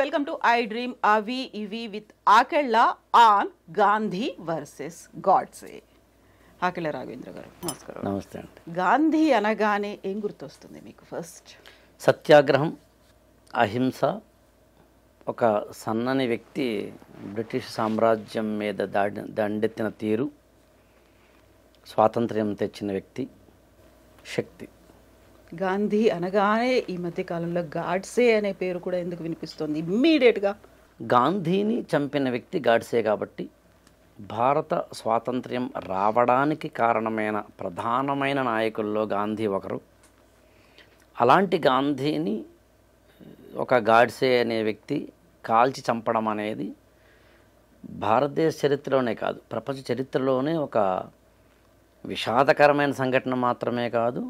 Welcome to I Dream Avi Ivi with Akella on Gandhi versus Godse. Akella Raghavendra garu namaskaram. నమస్తే అండి. గాంధీ అనగానే ఏం గుర్తొస్తుంది మీకు ఫస్ట్? సత్యాగ్రహం, అహింస. ఒక సన్నని వ్యక్తి బ్రిటిష్ సామ్రాజ్యం మీద దండెత్తిన తీరు, స్వాతంత్ర్యం తెచ్చిన వ్యక్తి, శక్తి. గాంధీ అనగానే ఈ మధ్య కాలంలో గాడ్సే అనే పేరు కూడా ఎందుకు వినిపిస్తుంది ఇమ్మీడియట్గా? గాంధీని చంపిన వ్యక్తి గాడ్సే కాబట్టి భారత స్వాతంత్ర్యం రావడానికి కారణమైన ప్రధానమైన నాయకుల్లో గాంధీ ఒకరు. అలాంటి గాంధీని ఒక గాడ్సే అనే వ్యక్తి కాల్చి చంపడం అనేది భారతదేశ చరిత్రలోనే కాదు, ప్రపంచ చరిత్రలోనే ఒక విషాదకరమైన సంఘటన మాత్రమే కాదు,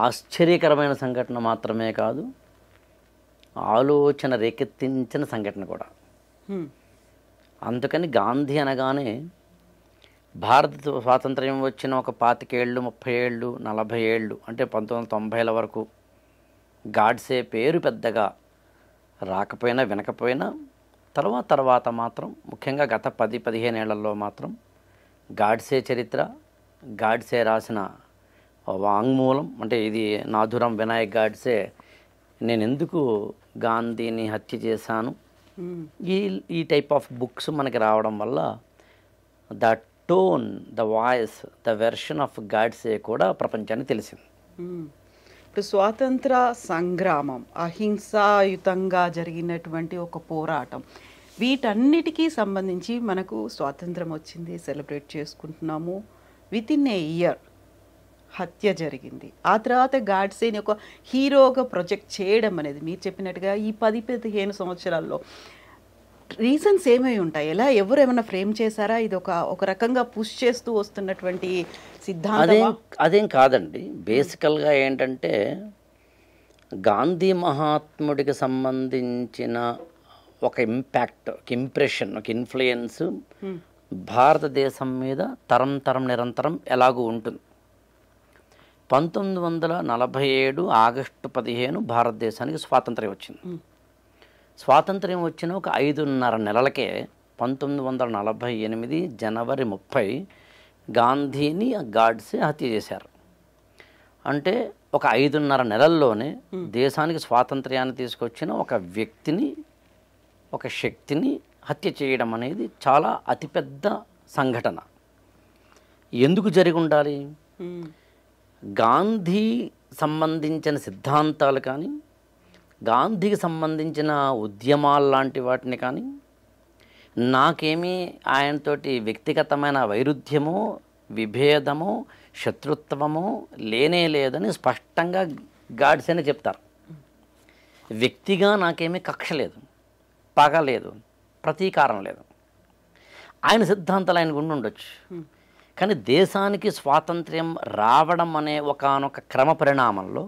ఆశ్చర్యకరమైన సంఘటన మాత్రమే కాదు, ఆలోచన రేకెత్తించిన సంఘటన కూడా. అందుకని గాంధీ అనగానే భారత స్వాతంత్ర్యం వచ్చిన ఒక 25 ఏళ్ళు, 30 ఏళ్ళు, 40 ఏళ్ళు అంటే 1990ల వరకు గాడ్సే పేరు పెద్దగా రాకపోయినా వినకపోయినా తర్వాత మాత్రం ముఖ్యంగా గత 10-15 ఏళ్లలో మాత్రం గాడ్సే చరిత్ర, గాడ్సే రాసిన వాంగ్మూలం, అంటే ఇది నాథురాం వినాయక్ గాడ్సే నేను ఎందుకు గాంధీని హత్య చేశాను, ఈ టైప్ ఆఫ్ బుక్స్ మనకి రావడం వల్ల the tone, the voice, the version of Godse కూడా ప్రపంచానికి తెలిసింది. ఇప్పుడు స్వాతంత్ర సంగ్రామం, అహింసాయుతంగా జరిగినటువంటి ఒక పోరాటం, వీటన్నిటికీ సంబంధించి మనకు స్వాతంత్రం వచ్చింది, సెలబ్రేట్ చేసుకుంటున్నాము. విత్ ఇన్ ఏ ఇయర్ హత్య జరిగింది. ఆ తర్వాత గాడ్సేని ఒక హీరోగా ప్రొజెక్ట్ చేయడం అనేది మీరు చెప్పినట్టుగా ఈ 10-15 సంవత్సరాల్లో రీజన్స్ ఏమై ఉంటాయి? ఎవరు ఏమైనా ఫ్రేమ్ చేశారా? ఇది ఒక రకంగా పుష్ చేస్తూ వస్తున్నటువంటి సిద్ధాంతం అదేం కాదండి. బేసికల్గా ఏంటంటే గాంధీ మహాత్ముడికి సంబంధించిన ఒక ఇంపాక్ట్, ఒక ఇంప్రెషన్, ఒక ఇన్ఫ్లుయెన్స్ భారతదేశం మీద తరం నిరంతరం ఎలాగూ ఉంటుంది. 1947 ఆగస్టు 15 భారతదేశానికి స్వాతంత్ర్యం వచ్చింది. స్వాతంత్ర్యం వచ్చిన ఒక 5.5 నెలలకే 1948 జనవరి 30 గాంధీని గాడ్సే హత్య చేశారు. అంటే ఒక 5.5 నెలల్లోనే దేశానికి స్వాతంత్ర్యాన్ని తీసుకొచ్చిన ఒక వ్యక్తిని, ఒక శక్తిని హత్య చేయడం అనేది చాలా అతిపెద్ద సంఘటన. ఎందుకు జరిగి ఉండాలి? గాంధీ సంబంధించిన సిద్ధాంతాలు కానీ, గాంధీకి సంబంధించిన ఉద్యమాలు లాంటి వాటిని కానీ, నాకేమీ ఆయనతోటి వ్యక్తిగతమైన వైరుధ్యమో, విభేదమో, శత్రుత్వమో లేనే లేదని స్పష్టంగా గాడ్సేనే చెప్తారు. వ్యక్తిగా నాకేమీ కక్ష లేదు, పగ లేదు, ప్రతీకారం లేదు. ఆయన సిద్ధాంతాలు ఆయనకు ఉండొచ్చు, కానీ దేశానికి స్వాతంత్ర్యం రావడం అనే ఒకానొక క్రమ పరిణామంలో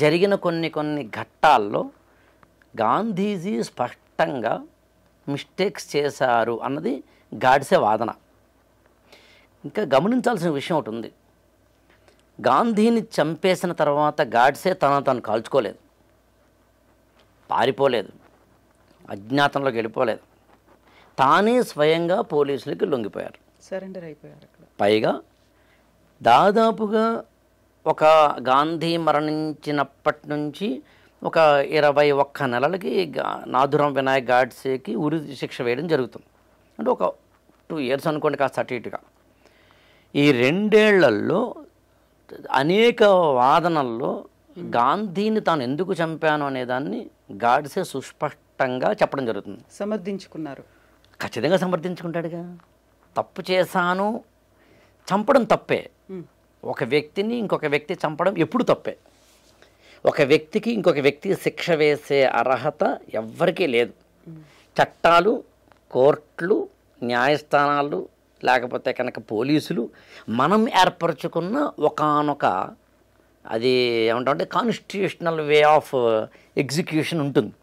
జరిగిన కొన్ని ఘట్టాల్లో గాంధీజీ స్పష్టంగా మిస్టేక్స్ చేశారు అన్నది గాడ్సే వాదన. ఇంకా గమనించాల్సిన విషయం ఒకటి ఉంది. గాంధీని చంపేసిన తర్వాత గాడ్సే తను కాల్చుకోలేదు, పారిపోలేదు, అజ్ఞాతంలోకి వెళ్ళిపోలేదు. తానే స్వయంగా పోలీసులకి లొంగిపోయారు, సరెండర్ అయిపోయారు. పైగా దాదాపుగా ఒక గాంధీ మరణించినప్పటి నుంచి ఒక 21 నెలలకి నాథురాం వినాయక్ గాడ్సేకి ఉరి శిక్ష వేయడం జరుగుతుంది. అంటే ఒక 2 years అనుకోండి, కాస్త అటు ఇటుగా. ఈ 2 ఏళ్లలో అనేక వాదనల్లో గాంధీని తాను ఎందుకు చంపాను అనేదాన్ని గాడ్సే సుస్పష్టంగా చెప్పడం జరుగుతుంది. సమర్థించుకున్నారు. ఖచ్చితంగా సమర్థించుకుంటాడుగా. తప్పు చేశాను, చంపడం తప్పే. ఒక వ్యక్తిని ఇంకొక వ్యక్తి చంపడం ఎప్పుడు తప్పే. ఒక వ్యక్తికి ఇంకొక వ్యక్తికి శిక్ష వేసే అర్హత ఎవ్వరికీ లేదు. చట్టాలు, కోర్టులు, న్యాయస్థానాలు, లేకపోతే కనుక పోలీసులు మనం ఏర్పరచుకున్న ఒకానొక అది ఏమంటామంటే కాన్స్టిట్యూషనల్ వే ఆఫ్ ఎగ్జిక్యూషన్ ఉంటుంది.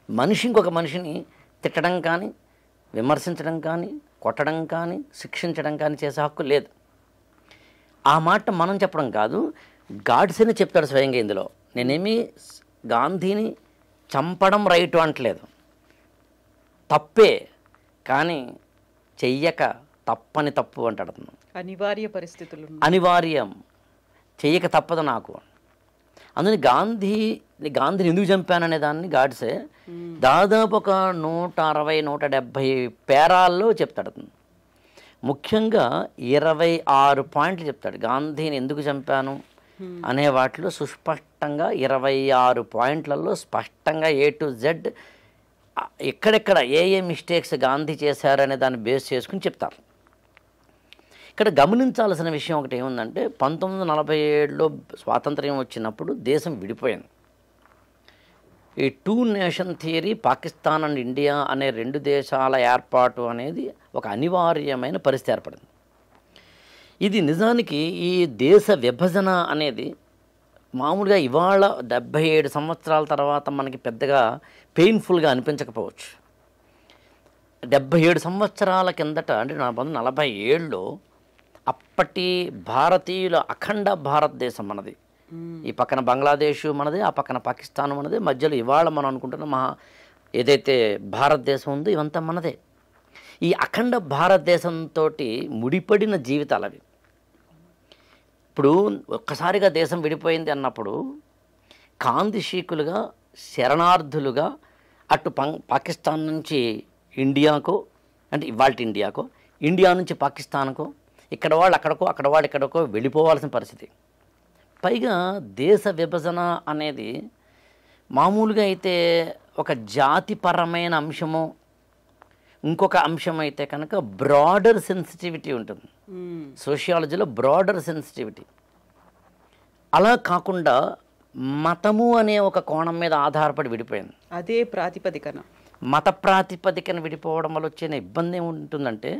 మనిషి ఇంకొక మనిషిని తిట్టడం కానీ, విమర్శించడం కానీ, కొట్టడం కానీ, శిక్షించడం కానీ చేసే హక్కు లేదు. ఆ మాట మనం చెప్పడం కాదు, గాడ్సేనే చెప్తాడు స్వయంగా ఇందులో. నేనేమి గాంధీని చంపడం రైట్ అంటలేదు, తప్పే, కానీ చెయ్యక తప్పని తప్పు అంటాడు అతను. అనివార్య పరిస్థితులు అనివార్యం, చెయ్యక తప్పదు నాకు. అందుకని గాంధీని ఎందుకు చంపాననే దాన్ని గాడ్సే దాదాపు ఒక 160-170 పేరాల్లో చెప్తాడు అతను. ముఖ్యంగా 26 పాయింట్లు చెప్తాడు గాంధీని ఎందుకు చంపాను అనే వాటిలో సుస్పష్టంగా 26 పాయింట్లలో స్పష్టంగా A to Z ఎక్కడెక్కడ ఏ మిస్టేక్స్ గాంధీ చేశారనే దాన్ని బేస్ చేసుకుని చెప్తారు. ఇక్కడ గమనించాల్సిన విషయం ఒకటి ఏముందంటే 1947లో స్వాతంత్ర్యం వచ్చినప్పుడు దేశం విడిపోయింది. ఈ 2 nation theory, Pakistan and India అనే 2 దేశాల ఏర్పాటు అనేది ఒక అనివార్యమైన పరిస్థితి ఏర్పడింది. ఇది నిజానికి ఈ దేశ విభజన అనేది మామూలుగా ఇవాళ 77 సంవత్సరాల తర్వాత మనకి పెద్దగా పెయిన్ఫుల్గా అనిపించకపోవచ్చు. 77 సంవత్సరాల కిందట అంటే 1947లో అప్పటి భారతీయుల అఖండ భారతదేశం మనది. ఈ పక్కన బంగ్లాదేశ్ మనది, ఆ పక్కన పాకిస్తాన్ మనది, మధ్యలో ఇవాళ మనం అనుకుంటున్న ఏదైతే భారతదేశం ఉందో ఇవంతా మనదే. ఈ అఖండ భారతదేశంతో ముడిపడిన జీవితాలు అవి. ఇప్పుడు ఒక్కసారిగా దేశం విడిపోయింది అన్నప్పుడు కాందిశీకులుగా, శరణార్థులుగా అటు పాకిస్తాన్ నుంచి ఇండియాకో, అంటే ఇవాళ ఇండియాకో, ఇండియా నుంచి పాకిస్తాన్కో, ఇక్కడ వాళ్ళు అక్కడికో, అక్కడ వాళ్ళు ఇక్కడికో వెళ్ళిపోవాల్సిన పరిస్థితి. పైగా దేశ విభజన అనేది మామూలుగా అయితే ఒక జాతిపరమైన అంశము, ఇంకొక అంశం అయితే కనుక బ్రాడర్ సెన్సిటివిటీ ఉంటుంది సోషియాలజీలో, బ్రాడర్ సెన్సిటివిటీ. అలా కాకుండా మతము అనే ఒక కోణం మీద ఆధారపడి విడిపోయింది. అదే ప్రాతిపదికన, మత ప్రాతిపదికన విడిపోవడం వల్ల వచ్చే ఇబ్బంది ఏముంటుందంటే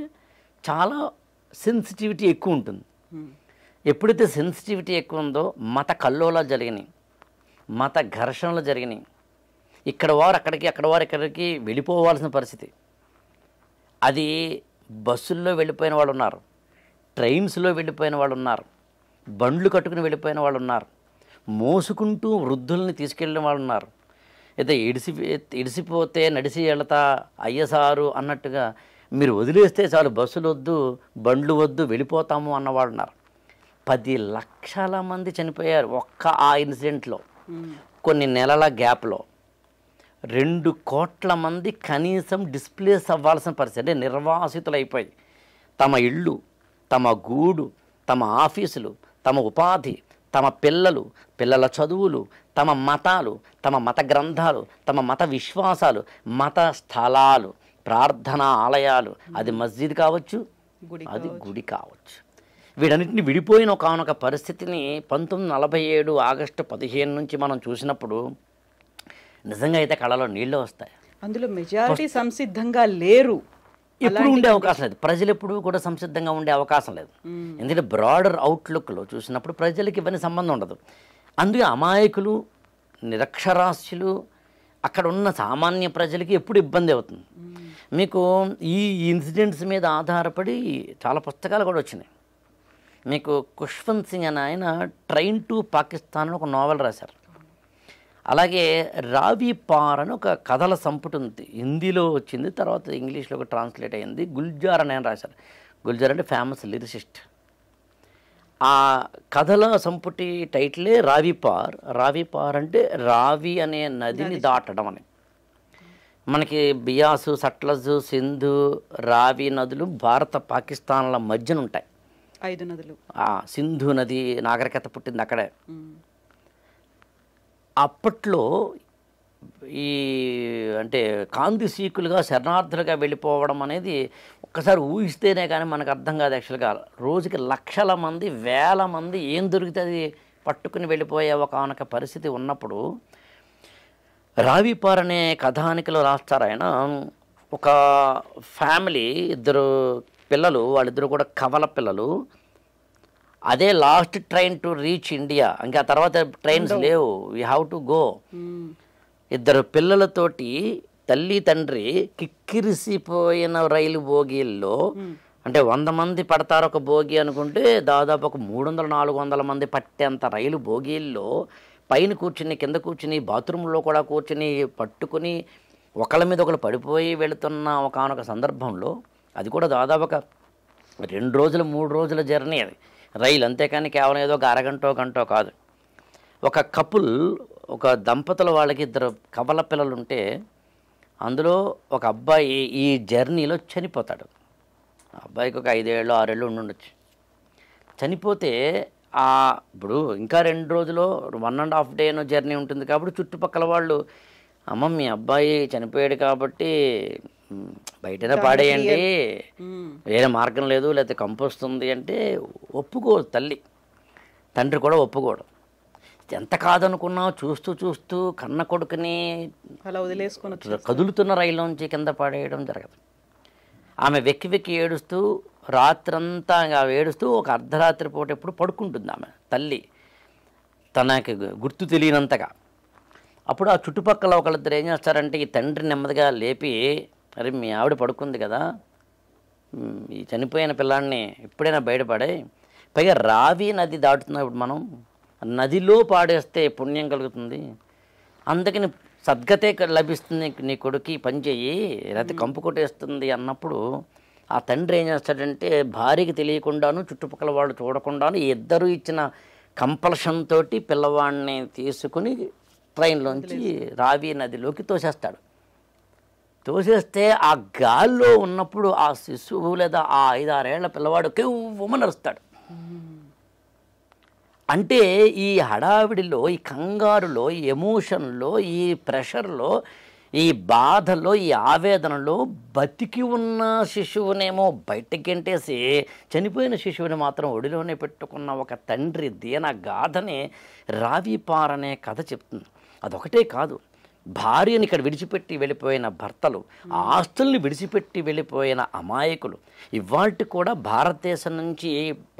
చాలా సెన్సిటివిటీ ఎక్కువ ఉంటుంది. ఎప్పుడైతే సెన్సిటివిటీ ఎక్కువ ఉందో మత కల్లోలాలు జరిగినాయి, మత ఘర్షణలు జరిగినాయి. ఇక్కడ వారు అక్కడికి, అక్కడ వారు ఇక్కడికి వెళ్ళిపోవాల్సిన పరిస్థితి. అది బస్సుల్లో వెళ్ళిపోయిన వాళ్ళు ఉన్నారు, ట్రైన్స్లో వెళ్ళిపోయిన వాళ్ళు ఉన్నారు, బండ్లు కట్టుకుని వెళ్ళిపోయిన వాళ్ళు ఉన్నారు, మోసుకుంటూ వృద్ధుల్ని తీసుకెళ్ళిన వాళ్ళు ఉన్నారు. అయితే ఇడిసిపోతే నడిసి వెళతా అయ్యసారు అన్నట్టుగా మీరు వదిలేస్తే చాలు, బస్సులు వద్దు, బండ్లు వద్దు, వెళ్ళిపోతాము అన్నవాళ్ళు ఉన్నారు. 10 లక్షల మంది చనిపోయారు ఒక్క ఆ ఇన్సిడెంట్లో. కొన్ని నెలల గ్యాప్లో 2 కోట్ల మంది కనీసం డిస్ప్లేస్ అవ్వాల్సిన పరిస్థితి. అంటే నిర్వాసితులైపోయి తమ ఇళ్ళు, తమ గూడు, తమ ఆఫీసులు, తమ ఉపాధి, తమ పిల్లల చదువులు, తమ మతాలు, తమ మత గ్రంథాలు, తమ మత విశ్వాసాలు, మత స్థలాలు, ప్రార్థనా ఆలయాలు, అది మస్జిద్ కావచ్చు, అది గుడి కావచ్చు, వీటన్నిటిని విడిపోయిన ఒకనొక పరిస్థితిని 1947 ఆగస్టు 15 నుంచి మనం చూసినప్పుడు నిజంగా అయితే కళలో నీళ్ళు వస్తాయి. అందులో మెజారిటీ సంసిద్ధంగా లేరు, ఎప్పుడు ఉండే అవకాశం లేదు, ప్రజలు ఎప్పుడు కూడా సంసిద్ధంగా ఉండే అవకాశం లేదు. ఎందుకంటే బ్రాడర్ అవుట్లుక్లో చూసినప్పుడు ప్రజలకి ఇవన్నీ సంబంధం ఉండదు. అందుకే అమాయకులు, నిరక్షరాస్యులు, అక్కడ ఉన్న సామాన్య ప్రజలకి ఎప్పుడు ఇబ్బంది అవుతుంది. మీకు ఈ ఇన్సిడెంట్స్ మీద ఆధారపడి చాలా పుస్తకాలు కూడా వచ్చినాయి. మీకు ఖుష్వంత్ సింగ్ అని ఆయన ట్రైన్ టు పాకిస్తాన్ ఒక నావెల్ రాశారు. అలాగే రావి పార్ అని ఒక కథల సంపుటి ఉంది, హిందీలో వచ్చింది, తర్వాత ఇంగ్లీష్లో ట్రాన్స్లేట్ అయ్యింది. గుల్జార్ అని ఆయన రాశారు. గుల్జార్ అంటే ఫేమస్ లిరిసిస్ట్. ఆ కథల సంపుటి టైటిలే రావి పార్. రావి పార్ అంటే రావి అనే నదిని దాటడం అని. మనకి బియాసు, సట్లజు, సింధు, రావి నదులు భారత పాకిస్తాన్ల మధ్యన ఉంటాయి. 5 నదులు. సింధు నది నాగరికత పుట్టింది అక్కడే. అప్పట్లో ఈ అంటే కాందిశీకులుగా, శరణార్థులుగా వెళ్ళిపోవడం అనేది ఒక్కసారి ఊహిస్తేనే కానీ మనకు అర్థం కాదు. యాక్చువల్గా రోజుకి లక్షల మంది, వేల మంది ఏం దొరికితే అది పట్టుకుని వెళ్ళిపోయే ఒకనొక పరిస్థితి ఉన్నప్పుడు రావిపార్ అనే కథానికలో రాస్తారు ఆయన. ఒక ఫ్యామిలీ, 2 పిల్లలు, వాళ్ళిద్దరు కూడా కవల పిల్లలు. అదే last train to reach India, ఇంకా తర్వాత ట్రైన్స్ లేవు, వీ హ్యావ్ టు గో. 2 పిల్లలతోటి తల్లి తండ్రి కిక్కిరిసిపోయిన రైలు బోగీల్లో, అంటే 100 మంది పడతారు ఒక బోగి అనుకుంటే దాదాపు ఒక 300-400 మంది పట్టేంత రైలు బోగీల్లో పైన కూర్చుని కింద కూర్చుని బాత్రూంలో కూడా కూర్చుని పట్టుకుని ఒకళ్ళ మీద ఒకళ్ళు పడిపోయి వెళుతున్న ఒకానొక సందర్భంలో, అది కూడా దాదాపు ఒక 2 రోజులు 3 రోజుల జర్నీ అది రైలు, అంతేకాని కేవలం ఏదో ఒక అరగంటో గంటో కాదు. ఒక కపుల్, ఒక దంపతుల వాళ్ళకి 2 కవల పిల్లలు ఉంటే అందులో ఒక అబ్బాయి ఈ జర్నీలో చనిపోతాడు. ఆ అబ్బాయికి ఒక 5 ఏళ్ళు 6 ఏళ్ళు ఉండుండొచ్చు. చనిపోతే ఇప్పుడు ఇంకా 2 రోజులు 1.5 డేనో జర్నీ ఉంటుంది కాబట్టి చుట్టుపక్కల వాళ్ళు, అమ్మ మీ అబ్బాయి చనిపోయాడు కాబట్టి బయటనే పాడేయండి, వేరే మార్గం లేదు, లేకపోతే కంపు వస్తుంది అంటే ఒప్పుకోదు తల్లి, తండ్రి కూడా ఒప్పుకోడు. ఎంత కాదనుకున్నా చూస్తూ చూస్తూ కన్న కొడుకుని అలా వదిలేసుకొని కదులుతున్న రైల్లోంచి కింద పడేయడం జరగదు. ఆమె వెక్కి వెక్కి ఏడుస్తూ రాత్రంతా ఏడుస్తూ ఒక అర్ధరాత్రి పూట ఎప్పుడు పడుకుంటుంది ఆమె తల్లి, తనకి గుర్తు తెలియనంతగా. అప్పుడు ఆ చుట్టుపక్కల ఒకళ్ళిద్దరు ఏం చేస్తారంటే ఈ తండ్రి నెమ్మదిగా లేపి, అరే మీ ఆవిడ పడుకుంది కదా, ఈ చనిపోయిన పిల్లాడిని ఎప్పుడైనా బయటపడే, పైగా రావి నది దాటుతున్నప్పుడు మనం నదిలో పాడేస్తే పుణ్యం కలుగుతుంది, అందుకని సద్గతే లభిస్తుంది నీ కొడుకు, పని చెయ్యి, లేకపోతే కంపు కొట్టేస్తుంది అన్నప్పుడు ఆ తండ్రి ఏం చేస్తాడంటే భార్యకి తెలియకుండాను చుట్టుపక్కల వాళ్ళు చూడకుండాను ఇద్దరు ఇచ్చిన కంపల్షన్ తోటి పిల్లవాడిని తీసుకుని ట్రైన్లోంచి రావి నదిలోకి తోసేస్తాడు. తోసేస్తే ఆ గాల్లో ఉన్నప్పుడు ఆ శిశువు లేదా ఆ 5-6 ఏళ్ల పిల్లవాడు కెవ్వుమని అరుస్తాడు. అంటే ఈ హడావిడిలో, ఈ కంగారులో, ఈ ఎమోషన్లో, ఈ ప్రెషర్లో, ఈ బాధలో, ఈ ఆవేదనలో బతికి ఉన్న శిశువునేమో బయటకి గెంటేసి చనిపోయిన శిశువుని మాత్రం ఒడిలోనే పెట్టుకున్న ఒక తండ్రి దీన గాథని రావిపారనే కథ చెప్తుంది. అదొకటే కాదు, భార్యని ఇక్కడ విడిచిపెట్టి వెళ్ళిపోయిన భర్తలు, ఆస్తుల్ని విడిచిపెట్టి వెళ్ళిపోయిన అమాయకులు, ఇవాళ కూడా భారతదేశం నుంచి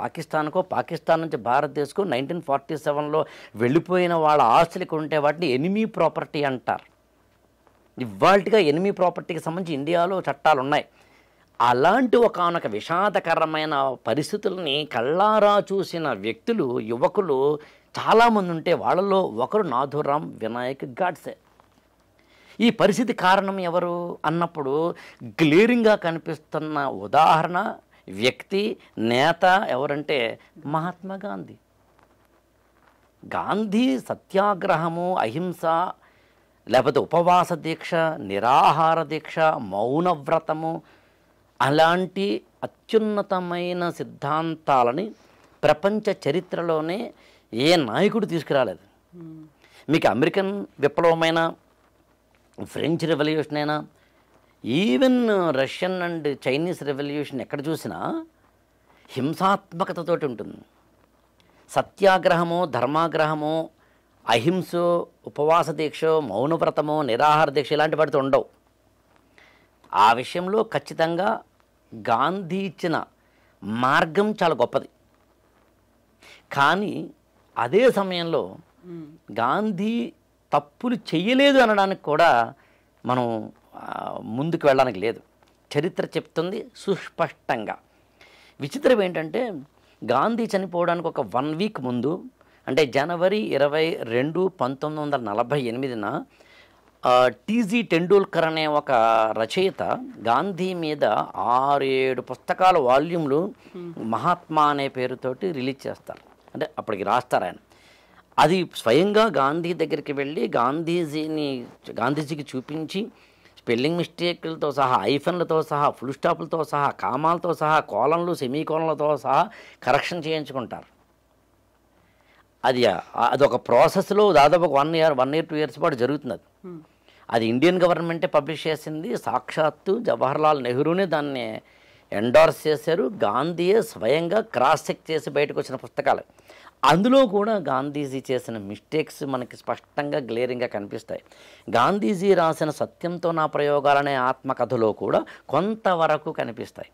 పాకిస్తాన్కో, పాకిస్తాన్ నుంచి భారతదేశంకో 1947లో వెళ్ళిపోయిన వాళ్ళ ఆస్తులకు ఉంటే వాటిని ఎనిమీ ప్రాపర్టీ అంటారు. ఇవాళగా ఎనిమీ ప్రాపర్టీకి సంబంధించి ఇండియాలో చట్టాలు ఉన్నాయి. అలాంటి ఒకానొక విషాదకరమైన పరిస్థితుల్ని కళ్ళారా చూసిన వ్యక్తులు, యువకులు చాలామంది ఉంటే వాళ్ళలో ఒకరు నాథూరాం వినాయక్ గాడ్సే. ఈ పరిస్థితి కారణం ఎవరు అన్నప్పుడు గ్లేరింగ్గా కనిపిస్తున్న ఉదాహరణ, వ్యక్తి, నేత ఎవరంటే మహాత్మా గాంధీ. గాంధీ సత్యాగ్రహము, అహింస, లేకపోతే ఉపవాస దీక్ష, నిరాహార దీక్ష, మౌనవ్రతము అలాంటి అత్యున్నతమైన సిద్ధాంతాలని ప్రపంచ చరిత్రలోనే ఏ నాయకుడు తీసుకురాలేదు. మీకు అమెరికన్ విప్లవమైన, ఫ్రెంచ్ రెవల్యూషన్ అయినా, even Russian and Chinese revolution ఎక్కడ చూసినా హింసాత్మకతతోటి ఉంటుంది. సత్యాగ్రహము, ధర్మాగ్రహము, అహింస, ఉపవాస దీక్ష, మౌనవ్రతము, నిరాహార దీక్ష ఇలాంటి వాటితో ఉండవు. ఆ విషయంలో ఖచ్చితంగా గాంధీ ఇచ్చిన మార్గం చాలా గొప్పది. కానీ అదే సమయంలో గాంధీ తప్పులు చెయ్యలేదు అనడానికి కూడా మనం ముందుకు వెళ్ళడానికి లేదు. చరిత్ర చెప్తుంది సుస్పష్టంగా. విచిత్రం ఏంటంటే గాంధీ చనిపోవడానికి ఒక 1 వీక్ ముందు, అంటే జనవరి 22, 1948న టీజీ టెండూల్కర్ అనే ఒక రచయిత గాంధీ మీద 6-7 పుస్తకాల వాల్యూమ్లు మహాత్మా అనే పేరుతోటి రిలీజ్ చేస్తారు. అంటే అప్పటికి రాస్తారు ఆయన. అది స్వయంగా గాంధీ దగ్గరికి వెళ్ళి గాంధీజీకి చూపించి స్పెల్లింగ్ మిస్టేక్లతో సహా, ఐఫన్లతో సహా, ఫుల్ స్టాప్లతో సహా, కామాలతో సహా, కోలన్లు, సెమీకోలన్లతో సహా కరెక్షన్ చేయించుకుంటారు. అదొక ప్రాసెస్లో దాదాపు 1 year 2 years పాటు జరుగుతుంది. అది ఇండియన్ గవర్నమెంటే పబ్లిష్ చేసింది. సాక్షాత్తు జవహర్లాల్ నెహ్రూనే దాన్ని ఎండార్స్ చేశారు. గాంధీయే స్వయంగా క్రాస్ చెక్ చేసి బయటకు వచ్చిన పుస్తకాలు. అందులో కూడా గాంధీజీ చేసిన మిస్టేక్స్ మనకి స్పష్టంగా గ్లేరింగ్గా కనిపిస్తాయి. గాంధీజీ రాసిన సత్యంతో నా ప్రయోగాలనే ఆత్మకథలో కూడా కొంతవరకు కనిపిస్తాయి.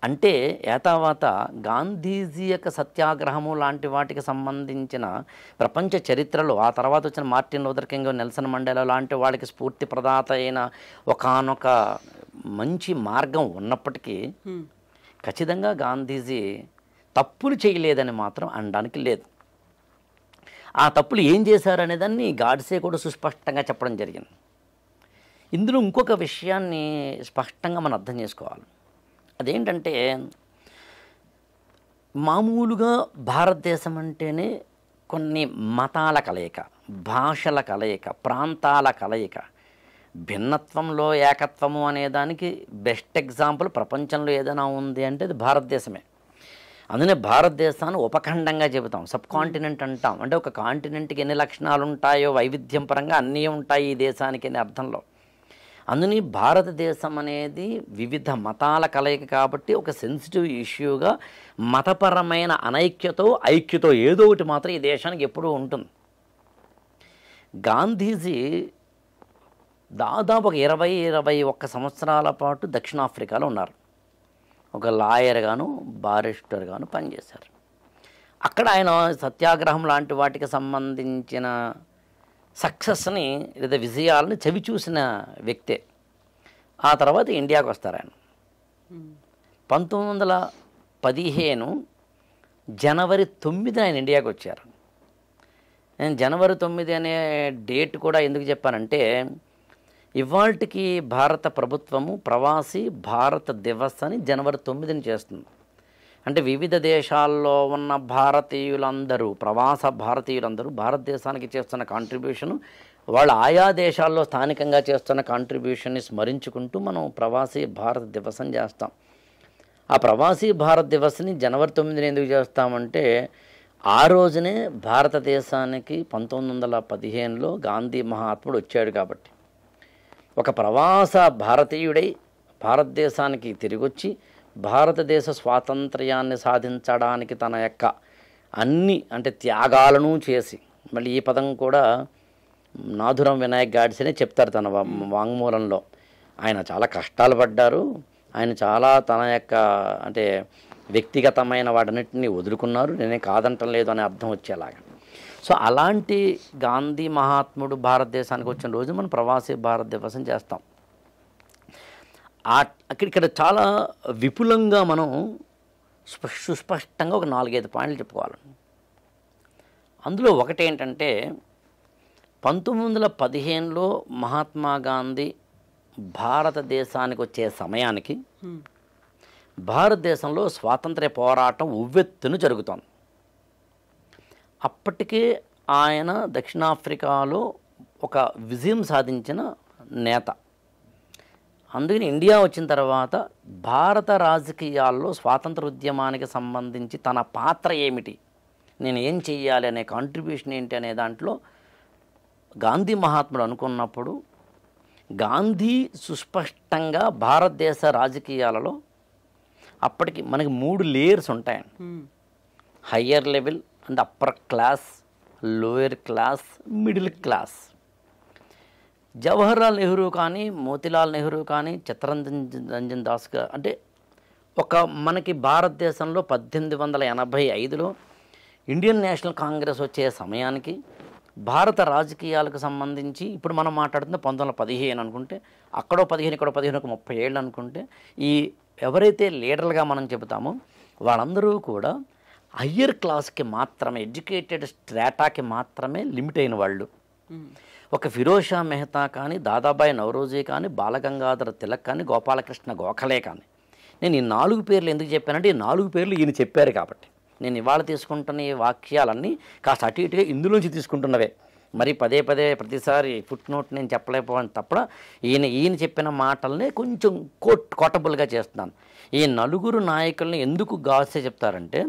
అంటే ఏతావాత గాంధీజీ యొక్క సత్యాగ్రహము లాంటి వాటికి సంబంధించిన ప్రపంచ చరిత్రలో ఆ తర్వాత వచ్చిన Martin Luther king, Nelson Mandela లాంటి వాళ్ళకి స్ఫూర్తి ప్రదాత అయిన ఒకానొక మంచి మార్గం ఉన్నప్పటికీ ఖచ్చితంగా గాంధీజీ తప్పులు చేయలేదని మాత్రం అనడానికి లేదు. ఆ తప్పులు ఏం చేశారనే దాన్ని గాడ్సే కూడా సుస్పష్టంగా చెప్పడం జరిగింది. ఇందులో ఇంకొక విషయాన్ని స్పష్టంగా మనం అర్థం చేసుకోవాలి. అదేంటంటే మామూలుగా భారతదేశం అంటేనే కొన్ని మతాల కలయిక, భాషల కలయిక, ప్రాంతాల కలయిక, భిన్నత్వంలో ఏకత్వము అనే దానికి బెస్ట్ ఎగ్జాంపుల్ ప్రపంచంలో ఏదైనా ఉంది అంటే అది భారతదేశమే. అందునే భారతదేశాన్ని ఉపఖండంగా చెబుతాం, సబ్ కాంటినెంట్ అంటాం. అంటే ఒక కాంటినెంట్కి ఎన్ని లక్షణాలు ఉంటాయో వైవిధ్యం పరంగా అన్నీ ఉంటాయి ఈ దేశానికి అనే అర్థంలో. అందుని భారతదేశం అనేది వివిధ మతాల కలయిక కాబట్టి ఒక సెన్సిటివ్ ఇష్యూగా మతపరమైన అనైక్యతో ఐక్యతో ఏదో ఒకటి మాత్రం ఈ దేశానికి ఎప్పుడూ ఉంటుంది. గాంధీజీ దాదాపు ఒక 20-21 సంవత్సరాల పాటు దక్షిణాఫ్రికాలో ఉన్నారు. ఒక లాయర్గాను బారిస్టర్గాను పనిచేశారు. అక్కడ ఆయన సత్యాగ్రహం లాంటి వాటికి సంబంధించిన సక్సెస్ని లేదా విజయాలను చవి చూసిన వ్యక్తే. ఆ తర్వాత ఇండియాకు వస్తారు ఆయన. 1915 జనవరి 9 ఆయన ఇండియాకు వచ్చారు. నేను జనవరి 9 అనే డేట్ కూడా ఎందుకు చెప్పానంటే ఇవాళకి భారత ప్రభుత్వము ప్రవాసీ భారత దివస్ అని జనవరి 9 చేస్తుంది. అంటే వివిధ దేశాల్లో ఉన్న భారతీయులందరూ, ప్రవాస భారతీయులందరూ భారతదేశానికి చేస్తున్న కాంట్రిబ్యూషను, వాళ్ళు ఆయా దేశాల్లో స్థానికంగా చేస్తున్న కాంట్రిబ్యూషన్ని స్మరించుకుంటూ మనం ప్రవాసీ భారత దివస్ అని చేస్తాం. ఆ ప్రవాసీ భారత దివస్ని జనవరి 9 ఎందుకు చేస్తామంటే ఆ రోజునే భారతదేశానికి 1915లో గాంధీ మహాత్ముడు వచ్చాడు కాబట్టి. ఒక ప్రవాస భారతీయుడై భారతదేశానికి తిరిగొచ్చి భారతదేశ స్వాతంత్ర్యాన్ని సాధించడానికి తన యొక్క అన్ని అంటే త్యాగాలను చేసి, మళ్ళీ ఈ పదం కూడా నాథురాం వినాయక్ గాడ్సేనే చెప్తారు తన వాంగ్మూలంలో. ఆయన చాలా కష్టాలు పడ్డారు, ఆయన చాలా తన యొక్క అంటే వ్యక్తిగతమైన వాటన్నిటిని వదులుకున్నారు, నేనే కాదంటం లేదు అనే అర్థం వచ్చేలాగా. సో అలాంటి గాంధీ మహాత్ముడు భారతదేశానికి వచ్చిన రోజు మనం ప్రవాసీ భారత దివసం చేస్తాం. ఇక్కడ చాలా విపులంగా మనం సుస్పష్టంగా ఒక 4-5 పాయింట్లు చెప్పుకోవాలి. అందులో ఒకటి ఏంటంటే 1915లో మహాత్మా గాంధీ భారతదేశానికి వచ్చే సమయానికి భారతదేశంలో స్వాతంత్ర్య పోరాటం ఉవ్వెత్తున జరుగుతోంది. అప్పటికే ఆయన దక్షిణాఫ్రికాలో ఒక విజయం సాధించిన నేత. అందుకని ఇండియా వచ్చిన తర్వాత భారత రాజకీయాల్లో స్వాతంత్ర ఉద్యమానికి సంబంధించి తన పాత్ర ఏమిటి, నేను ఏం చెయ్యాలి అనే కాంట్రిబ్యూషన్ ఏంటి అనే దాంట్లో గాంధీ మహాత్ముడు అనుకున్నప్పుడు గాంధీ సుస్పష్టంగా భారతదేశ రాజకీయాలలో అప్పటికి మనకి 3 లేయర్స్ ఉంటాయండి. Higher level and upper class, lower class, middle class. Jawaharlal Nehru కానీ, మోతీలాల్ నెహ్రూ కానీ, చిత్తరంజన్ దాస్ అంటే ఒక మనకి భారతదేశంలో 1885లో ఇండియన్ నేషనల్ కాంగ్రెస్ వచ్చే సమయానికి భారత రాజకీయాలకు సంబంధించి ఇప్పుడు మనం మాట్లాడుతున్న 1915 అనుకుంటే అక్కడో 15 ఇక్కడో 15 ఒక 30 ఏళ్ళు అనుకుంటే ఈ ఎవరైతే లీడర్లుగా మనం చెబుతామో వాళ్ళందరూ కూడా హయ్యర్ క్లాస్కి మాత్రమే, ఎడ్యుకేటెడ్ స్ట్రాటాకి మాత్రమే లిమిట్ అయిన వాళ్ళు. ఒక ఫిరోజ్ షా మెహతా కానీ, దాదాబాయి నౌరోజీ కానీ, బాలగంగాధర తిలక్ కానీ, గోపాలకృష్ణ గోఖలే కానీ. నేను ఈ 4 పేర్లు ఎందుకు చెప్పానంటే ఈ 4 పేర్లు ఈయన చెప్పారు కాబట్టి. నేను ఇవాళ తీసుకుంటున్న ఈ వాక్యాలన్నీ కాస్త అటు ఇటుగా ఇందులోంచి తీసుకుంటున్నవే. మరి పదే ప్రతిసారి ఫుట్ నోట్ నేను చెప్పలేకపోవడం తప్ప ఈయన చెప్పిన మాటల్ని కొంచెం కోటబుల్గా చేస్తున్నాను. ఈ 4 నాయకుల్ని ఎందుకు గాడ్సే చెప్తారంటే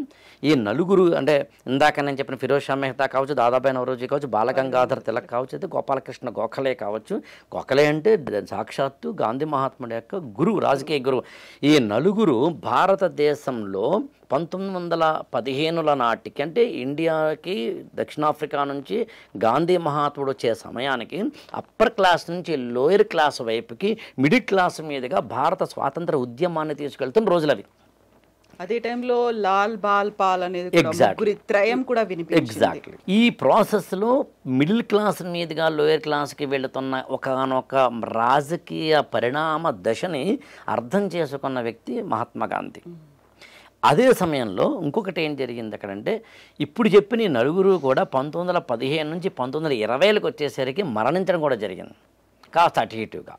ఈ 4 అంటే ఇందాక నేను చెప్పిన ఫిరోజ్ షా మెహతా కావచ్చు, దాదాబాయి నౌరోజీ కావచ్చు, బాలగంగాధర తిలక్ కావచ్చు, అయితే గోపాలకృష్ణ గోఖలే కావచ్చు. గోఖలే అంటే సాక్షాత్తు గాంధీ మహాత్ముడి యొక్క గురువు, రాజకీయ గురువు. ఈ 4 భారతదేశంలో 1915 నాటికి అంటే ఇండియాకి దక్షిణాఫ్రికా నుంచి గాంధీ మహాత్ముడు వచ్చే సమయానికి అప్పర్ క్లాస్ నుంచి లోయర్ క్లాస్ వైపుకి మిడిల్ క్లాస్ మీదుగా భారత స్వాతంత్ర ఉద్యమాన్ని తీసుకెళ్తున్న రోజులు అవి. అదే టైంలో లాల్ బాల్ పాల్ అనేది ముగ్గురి త్రయం కూడా వినిపించింది. ఎగ్జాక్ట్లీ. ఈ ప్రాసెస్లో మిడిల్ క్లాస్ మీదుగా లోయర్ క్లాస్కి వెళుతున్న ఒకనొక రాజకీయ పరిణామ దశని అర్థం చేసుకున్న వ్యక్తి మహాత్మా గాంధీ. అదే సమయంలో ఇంకొకటి ఏం జరిగింది అక్కడంటే, ఇప్పుడు చెప్పిన ఈ నలుగురు కూడా 1915 నుంచి 1920లకు వచ్చేసరికి మరణించడం కూడా జరిగింది, కాస్త అటు ఇటుగా.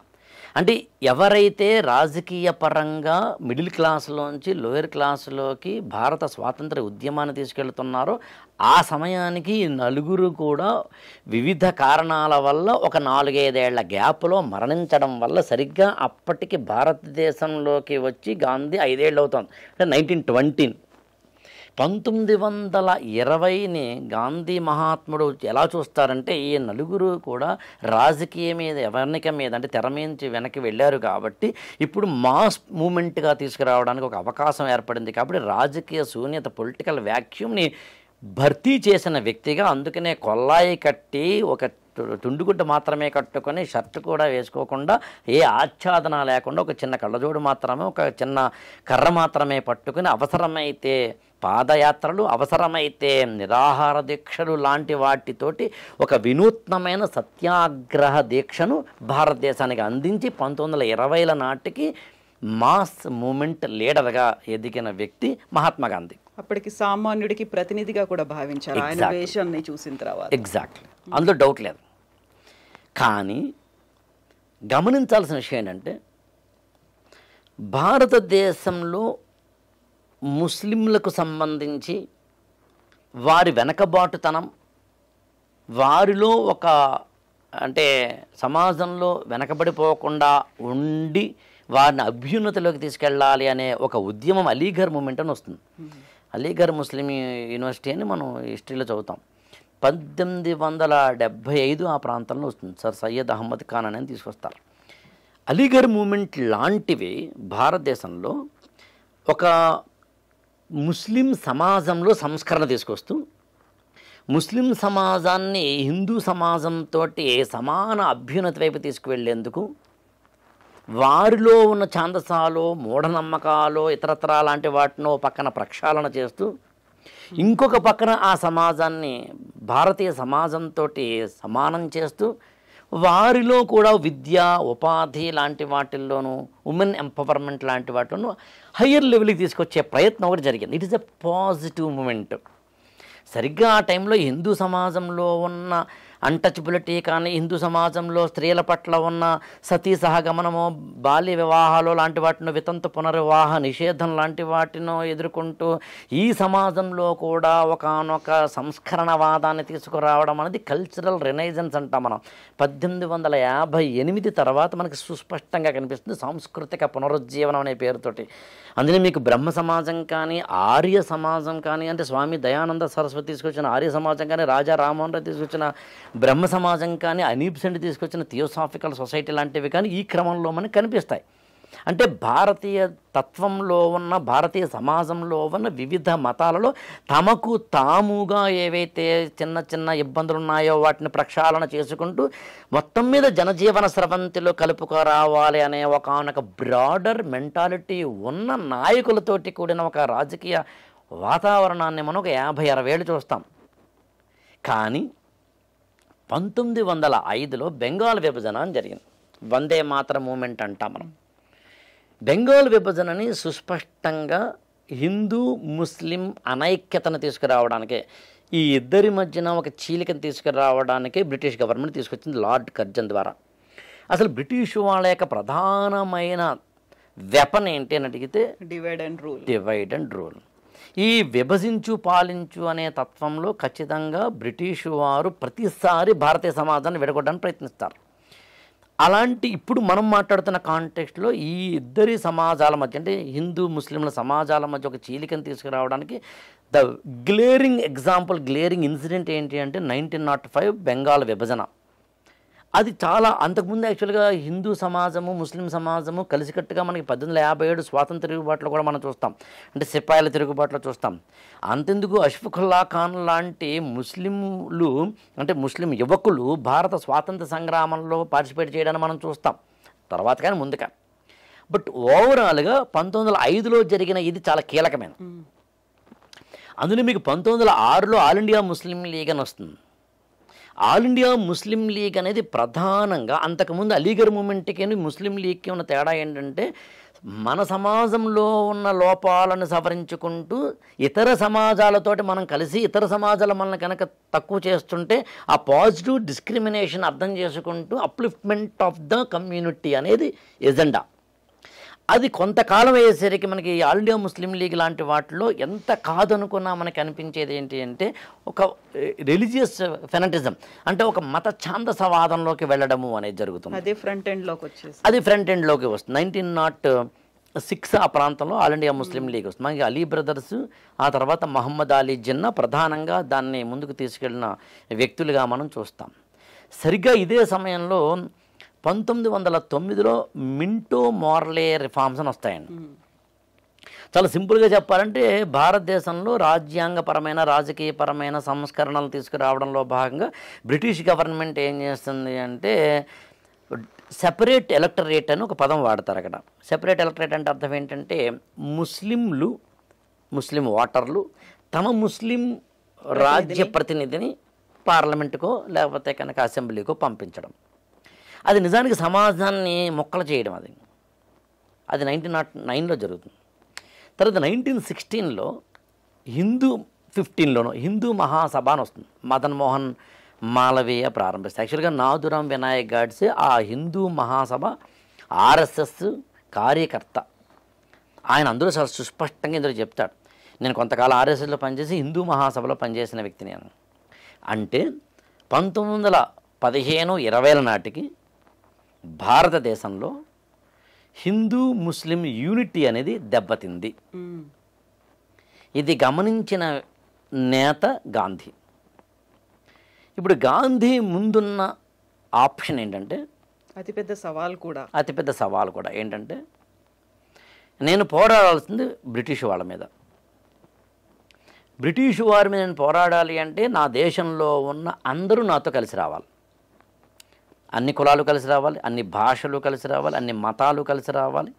అంటే ఎవరైతే రాజకీయ పరంగా మిడిల్ క్లాస్లోంచి లోయర్ క్లాసులోకి భారత స్వాతంత్ర ఉద్యమాన్ని తీసుకెళ్తున్నారో ఆ సమయానికి ఈ నలుగురు కూడా వివిధ కారణాల వల్ల ఒక 4-5 ఏళ్ల గ్యాప్లో మరణించడం వల్ల సరిగ్గా అప్పటికి భారతదేశంలోకి వచ్చి గాంధీ 5 ఏళ్ళు అవుతుంది, అంటే 1920. 1920ని గాంధీ మహాత్ముడు ఎలా చూస్తారంటే, ఈ నలుగురు కూడా రాజకీయ మీద ఎవర్నిక మీద అంటే తెర మించి వెనక్కి వెళ్ళారు కాబట్టి ఇప్పుడు మాస్ మూమెంట్గా తీసుకురావడానికి ఒక అవకాశం ఏర్పడింది. కాబట్టి రాజకీయ శూన్యత, పొలిటికల్ వ్యాక్యూమ్ని భర్తీ చేసిన వ్యక్తిగా, అందుకనే కొల్లాయి కట్టి ఒక తుండుగుడ్డ మాత్రమే కట్టుకొని షర్ట్ కూడా వేసుకోకుండా ఏ ఆచ్ఛాదన లేకుండా ఒక చిన్న కళ్ళజోడు మాత్రమే, ఒక చిన్న కర్ర మాత్రమే పట్టుకుని అవసరమైతే పాదయాత్రలు, అవసరమైతే నిరాహార దీక్షలు లాంటి వాటితోటి ఒక వినూత్నమైన సత్యాగ్రహ దీక్షను భారతదేశానికి అందించి 1920ల నాటికి మాస్ మూమెంట్ లీడర్గా ఎదిగిన వ్యక్తి మహాత్మా గాంధీ. అప్పటికి సామాన్యుడికి ప్రతినిధిగా కూడా భావించారు ఆయన వేషాన్ని చూసిన తర్వాత. ఎగ్జాక్ట్లీ, అందులో డౌట్ లేదు. కానీ గమనించాల్సిన విషయం ఏంటంటే, భారతదేశంలో ముస్లింలకు సంబంధించి వారి వెనకబాటుతనం, వారిలో ఒక అంటే సమాజంలో వెనకబడిపోకుండా ఉండి వారిని అభ్యున్నతిలోకి తీసుకెళ్ళాలి అనే ఒక ఉద్యమం అలీఘర్ మూమెంట్ అని వస్తుంది. అలీఘర్ ముస్లిం యూనివర్సిటీ అని మనం హిస్టరీలో చదువుతాం. 1875 ఆ ప్రాంతంలో వస్తుంది. సర్ సయ్యద్ అహ్మద్ ఖాన్ అని తీసుకొస్తారు. అలీఘర్ మూమెంట్ లాంటివి భారతదేశంలో ఒక ముస్లిం సమాజంలో సంస్కరణ తీసుకొస్తూ ముస్లిం సమాజాన్ని హిందూ సమాజంతో సమాన అభ్యున్నతి వైపు తీసుకువెళ్ళేందుకు వారిలో ఉన్న ఛాందసాలు, మూఢనమ్మకాలు, ఇతరత్రా లాంటి వాటినో పక్కన ప్రక్షాళన చేస్తూ, ఇంకొక పక్కన ఆ సమాజాన్ని భారతీయ సమాజంతో సమానం చేస్తూ వారిలో కూడా విద్య, ఉపాధి లాంటి వాటిల్లోనూ, ఉమెన్ ఎంపవర్మెంట్ లాంటి వాటిలోనూ హయ్యర్ లెవెల్కి తీసుకొచ్చే ప్రయత్నం ఒకటి జరిగింది. It is a positive moment. సరిగ్గా ఆ టైంలో హిందూ సమాజంలో ఉన్న అన్టచబిలిటీ కానీ, హిందూ సమాజంలో స్త్రీల పట్ల ఉన్న సతీ సహగమనము, బాల్య వివాహాలు లాంటి వాటిని, వితంతు పునర్వివాహ నిషేధం లాంటి వాటిని ఎదుర్కొంటూ ఈ సమాజంలో కూడా ఒకానొక సంస్కరణవాదాన్ని తీసుకురావడం అనేది కల్చరల్ రెనైజెన్స్ అంటాం మనం. 1858 తర్వాత మనకి సుస్పష్టంగా కనిపిస్తుంది సాంస్కృతిక పునరుజ్జీవనం అనే పేరుతోటి. అందులో మీకు బ్రహ్మ సమాజం కానీ, ఆర్య సమాజం కానీ, అంటే స్వామి దయానంద సరస్వతి తీసుకొచ్చిన ఆర్య సమాజం కానీ, రాజా రామ్మోహన్ రాయ్ తీసుకొచ్చిన బ్రహ్మ సమాజం కానీ, అనీబ్ సెంట్ తీసుకొచ్చిన థియోసాఫికల్ సొసైటీ లాంటివి కానీ ఈ క్రమంలో మనకు కనిపిస్తాయి. అంటే భారతీయ తత్వంలో ఉన్న, భారతీయ సమాజంలో ఉన్న వివిధ మతాలలో తమకు తాముగా ఏవైతే చిన్న చిన్న ఇబ్బందులు ఉన్నాయో వాటిని ప్రక్షాళన చేసుకుంటూ మొత్తం మీద జనజీవన స్రవంతిలో కలుపుకురావాలి అనే ఒకానొక బ్రాడర్ మెంటాలిటీ ఉన్న నాయకులతోటి కూడిన ఒక రాజకీయ వాతావరణాన్ని మనం ఒక 50-60 ఏళ్ళు చూస్తాం. కానీ 1905లో బెంగాల్ విభజన అని జరిగింది. వందే మాతరం మూమెంట్ అంటాం మనం. బెంగాల్ విభజనని సుస్పష్టంగా హిందూ ముస్లిం అనైక్యతను తీసుకురావడానికే, ఈ ఇద్దరి మధ్యన ఒక చీలికను తీసుకురావడానికే బ్రిటిష్ గవర్నమెంట్ తీసుకొచ్చింది లార్డ్ కర్జన్ ద్వారా. అసలు బ్రిటిష్ వాళ్ళ యొక్క ప్రధానమైన వెపన్ ఏంటి అని అడిగితే డివైడ్ అండ్ రూల్. ఈ విభజించు పాలించు అనే తత్వంలో ఖచ్చితంగా బ్రిటిష్ వారు ప్రతిసారి భారతీయ సమాజాన్ని విడగొట్టడానికి ప్రయత్నిస్తారు. అలాంటి ఇప్పుడు మనం మాట్లాడుతున్న కాంటెక్స్ట్లో ఈ ఇద్దరి సమాజాల మధ్య, అంటే హిందూ ముస్లింల సమాజాల మధ్య ఒక చీలికను తీసుకురావడానికి the glaring example, glaring incident ఏంటి అంటే 1905 బెంగాల్ విభజన. అది చాలా అంతకుముందు యాక్చువల్గా హిందూ సమాజము, ముస్లిం సమాజము కలిసికట్టుగా మనకి 1857 స్వాతంత్ర తిరుగుబాటులో కూడా మనం చూస్తాం, అంటే సిపాయిల తిరుగుబాటులో చూస్తాం. అంతెందుకు అష్ఫాకుల్లా ఖాన్ లాంటి ముస్లింలు, అంటే ముస్లిం యువకులు భారత స్వాతంత్ర సంగ్రామంలో పార్టిసిపేట్ చేయడాన్ని మనం చూస్తాం తర్వాత కానీ ముందు కానీ. బట్ ఓవరాల్గా 1905లో జరిగిన ఇది చాలా కీలకమైన. అందులో మీకు 1906లో ఆల్ ఇండియా ముస్లిం లీగ్ అని వస్తుంది. ఆల్ ఇండియా ముస్లిం లీగ్ అనేది ప్రధానంగా అంతకుముందు అలీఘర్ మూమెంట్కి ముస్లిం లీగ్కి ఉన్న తేడా ఏంటంటే మన సమాజంలో ఉన్న లోపాలను సవరించుకుంటూ ఇతర సమాజాలతోటి మనం కలిసి ఇతర సమాజాలు మనల్ని కనుక తక్కువ చేస్తుంటే ఆ పాజిటివ్ డిస్క్రిమినేషన్ అర్థం చేసుకుంటూ అప్లిఫ్ట్మెంట్ ఆఫ్ ద కమ్యూనిటీ అనేది ఎజెండా. అది కొంతకాలం అయ్యేసరికి మనకి ఆల్ ఇండియా ముస్లిం లీగ్ లాంటి వాటిలో ఎంత కాదనుకున్నా మనకి అనిపించేది ఏంటి అంటే ఒక రిలీజియస్ ఫెనటిజం, అంటే ఒక మత ఛాందసవాదంలోకి వెళ్ళడము అనేది జరుగుతుంది. అదే ఫ్రంట్ ఎండ్లోకి వచ్చేసి అది ఫ్రంట్ ఎండ్లోకి వస్తుంది. 1906 ఆ ప్రాంతంలో ఆల్ ఇండియా ముస్లిం లీగ్ వస్తుంది. మనకి అలీ బ్రదర్స్, ఆ తర్వాత మహమ్మద్ అలీ జిన్నా ప్రధానంగా దాన్ని ముందుకు తీసుకెళ్ళిన వ్యక్తులుగా మనం చూస్తాం. సరిగ్గా ఇదే సమయంలో 1909లో మింటో మోర్లే రిఫార్మ్స్ అని వస్తాయండి. చాలా సింపుల్గా చెప్పాలంటే భారతదేశంలో రాజ్యాంగపరమైన రాజకీయపరమైన సంస్కరణలు తీసుకురావడంలో భాగంగా బ్రిటిష్ గవర్నమెంట్ ఏం చేస్తుంది అంటే సెపరేట్ ఎలక్టరేట్ అని ఒక పదం వాడతారు అక్కడ. సెపరేట్ ఎలక్టరేట్ అంటే అర్థం ఏంటంటే ముస్లిం ఓటర్లు తమ ముస్లిం రాజ్య ప్రతినిధిని పార్లమెంటుకో లేకపోతే కనుక అసెంబ్లీకో పంపించడం. అది నిజానికి సమాజాన్ని మొక్కలు చేయడం. అది 1909లో జరుగుతుంది. తర్వాత 1916లో హిందూ మహాసభ అని వస్తుంది. మదన్ మోహన్ మాలవీయ ప్రారంభిస్తారు. యాక్చువల్గా నాథురాం వినాయక్ గాడ్సే ఆ హిందూ మహాసభ ఆర్ఎస్ఎస్ కార్యకర్త. ఆయన అందరూ చాలా సుస్పష్టంగా ఇందులో చెప్తాడు, నేను కొంతకాలం ఆర్ఎస్ఎస్లో పనిచేసి హిందూ మహాసభలో పనిచేసిన వ్యక్తిని అని. అంటే 1915-20 నాటికి భారతదేశంలో హిందూ ముస్లిం యూనిటీ అనేది దెబ్బతింది. ఇది గమనించిన నేత గాంధీ. ఇప్పుడు గాంధీ ముందున్న ఆప్షన్ ఏంటంటే అతిపెద్ద సవాల్ కూడా ఏంటంటే నేను పోరాడాల్సింది బ్రిటిష్ వాళ్ళ మీద. బ్రిటిష్ వారి మీద నేను పోరాడాలి అంటే నా దేశంలో ఉన్న అందరూ నాతో కలిసి రావాలి. అన్ని కులాలు కలిసి రావాలి, అన్ని భాషలు కలిసి రావాలి, అన్ని మతాలు కలిసి రావాలి,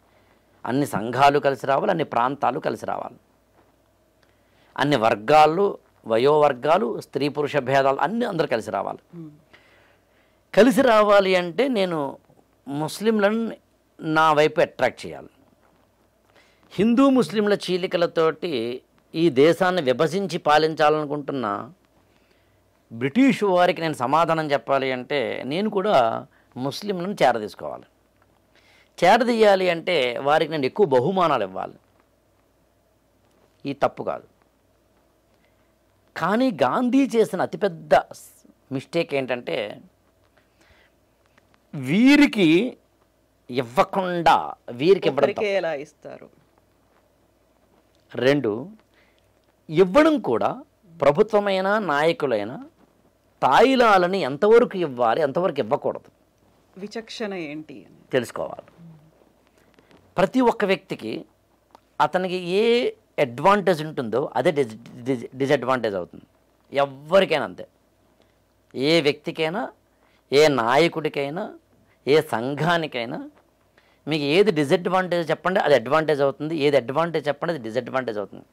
అన్ని సంఘాలు కలిసి రావాలి, అన్ని ప్రాంతాలు కలిసి రావాలి, అన్ని వర్గాలు, వయోవర్గాలు, స్త్రీ పురుష భేదాలు అన్నీ అందరూ కలిసి రావాలి. కలిసి రావాలి అంటే నేను ముస్లింలను నా వైపు అట్రాక్ట్ చేయాలి. హిందూ ముస్లింల చీలికలతోటి ఈ దేశాన్ని విభజించి పాలించాలనుకుంటున్న బ్రిటిష్ వారికి నేను సమాధానం చెప్పాలి అంటే నేను కూడా ముస్లింలను చేరదీసుకోవాలి. చేరదీయాలి అంటే వారికి నేను ఎక్కువ బహుమానాలు ఇవ్వాలి. ఈ తప్పు కాదు. కానీ గాంధీ చేసిన అతిపెద్ద మిస్టేక్ ఏంటంటే వీరికి ఇవ్వకుండా వీరికి ఎలా ఇస్తారు. 2 ఇవ్వడం కూడా ప్రభుత్వమైన నాయకులైన తాయిలాలని ఎంతవరకు ఇవ్వాలి, ఎంతవరకు ఇవ్వకూడదు, విచక్షణ ఏంటి అని తెలుసుకోవాలి. ప్రతి ఒక్క వ్యక్తికి అతనికి ఏ అడ్వాంటేజ్ ఉంటుందో అదే డిసడ్వాంటేజ్ అవుతుంది. ఎవరికైనా అంతే. ఏ వ్యక్తికైనా, ఏ నాయకుడికైనా, ఏ సంఘానికైనా మీకు ఏది డిసడ్వాంటేజ్ చెప్పండి అది అడ్వాంటేజ్ అవుతుంది, ఏది అడ్వాంటేజ్ చెప్పండి అది డిసడ్వాంటేజ్ అవుతుంది.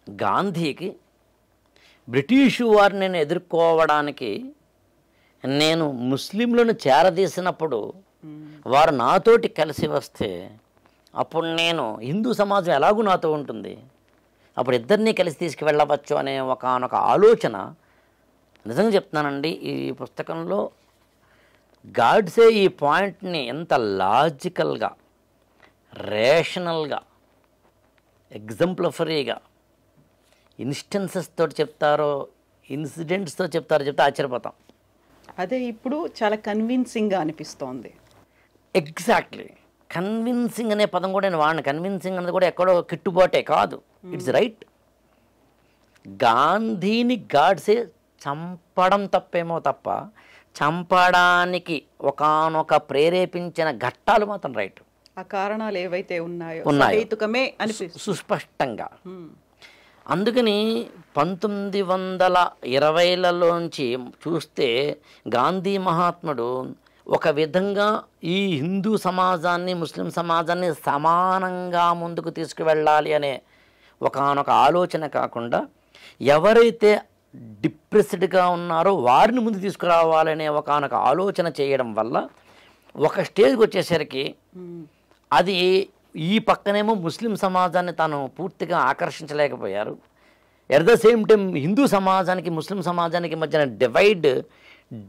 గాంధీకి బ్రిటిషు వారిని ఎదుర్కోవడానికి నేను ముస్లింలను చేరదీసినప్పుడు వారు నాతోటి కలిసి వస్తే అప్పుడు నేను హిందూ సమాజం ఎలాగూ నాతో ఉంటుంది, అప్పుడు ఇద్దరినీ కలిసి తీసుకువెళ్ళవచ్చు అనే ఒకనొక ఆలోచన. నిజంగా చెప్తున్నానండి, ఈ పుస్తకంలో గాడ్సే ఈ పాయింట్ని ఎంత లాజికల్గా, రేషనల్గా, ఎగ్జంప్లిఫరీగా ఇన్స్టెన్సెస్ తోటి చెప్తే ఆశ్చర్యపోతాం. అదే ఇప్పుడు చాలా కన్విన్సింగ్గా అనిపిస్తోంది. ఎగ్జాక్ట్లీ. కన్విన్సింగ్ అనే పదం కూడా నేను వాడిన. కన్విన్సింగ్ అనేది కూడా ఎక్కడో కిట్టుబాటే కాదు, ఇట్స్ రైట్. గాంధీని గాడ్సే చంపడం తప్పేమో తప్ప చంపడానికి ఒకానొక ప్రేరేపించిన ఘట్టాలు మాత్రం రైట్. ఆ కారణాలు ఏవైతే ఉన్నాయో సుస్పష్టంగా. అందుకని 1920లలోంచి చూస్తే గాంధీ మహాత్ముడు ఒక విధంగా ఈ హిందూ సమాజాన్ని ముస్లిం సమాజాన్ని సమానంగా ముందుకు తీసుకువెళ్ళాలి అనే ఒకానొక ఆలోచన కాకుండా ఎవరైతే డిప్రెస్డ్గా ఉన్నారో వారిని ముందు తీసుకురావాలనే ఒకానొక ఆలోచన చేయడం వల్ల ఒక స్టేజ్కి వచ్చేసరికి అది ఈ పక్కనేమో ముస్లిం సమాజాన్ని తాను పూర్తిగా ఆకర్షించలేకపోయారు. ఎట్ ద సేమ్ టైం హిందూ సమాజానికి ముస్లిం సమాజానికి మధ్యన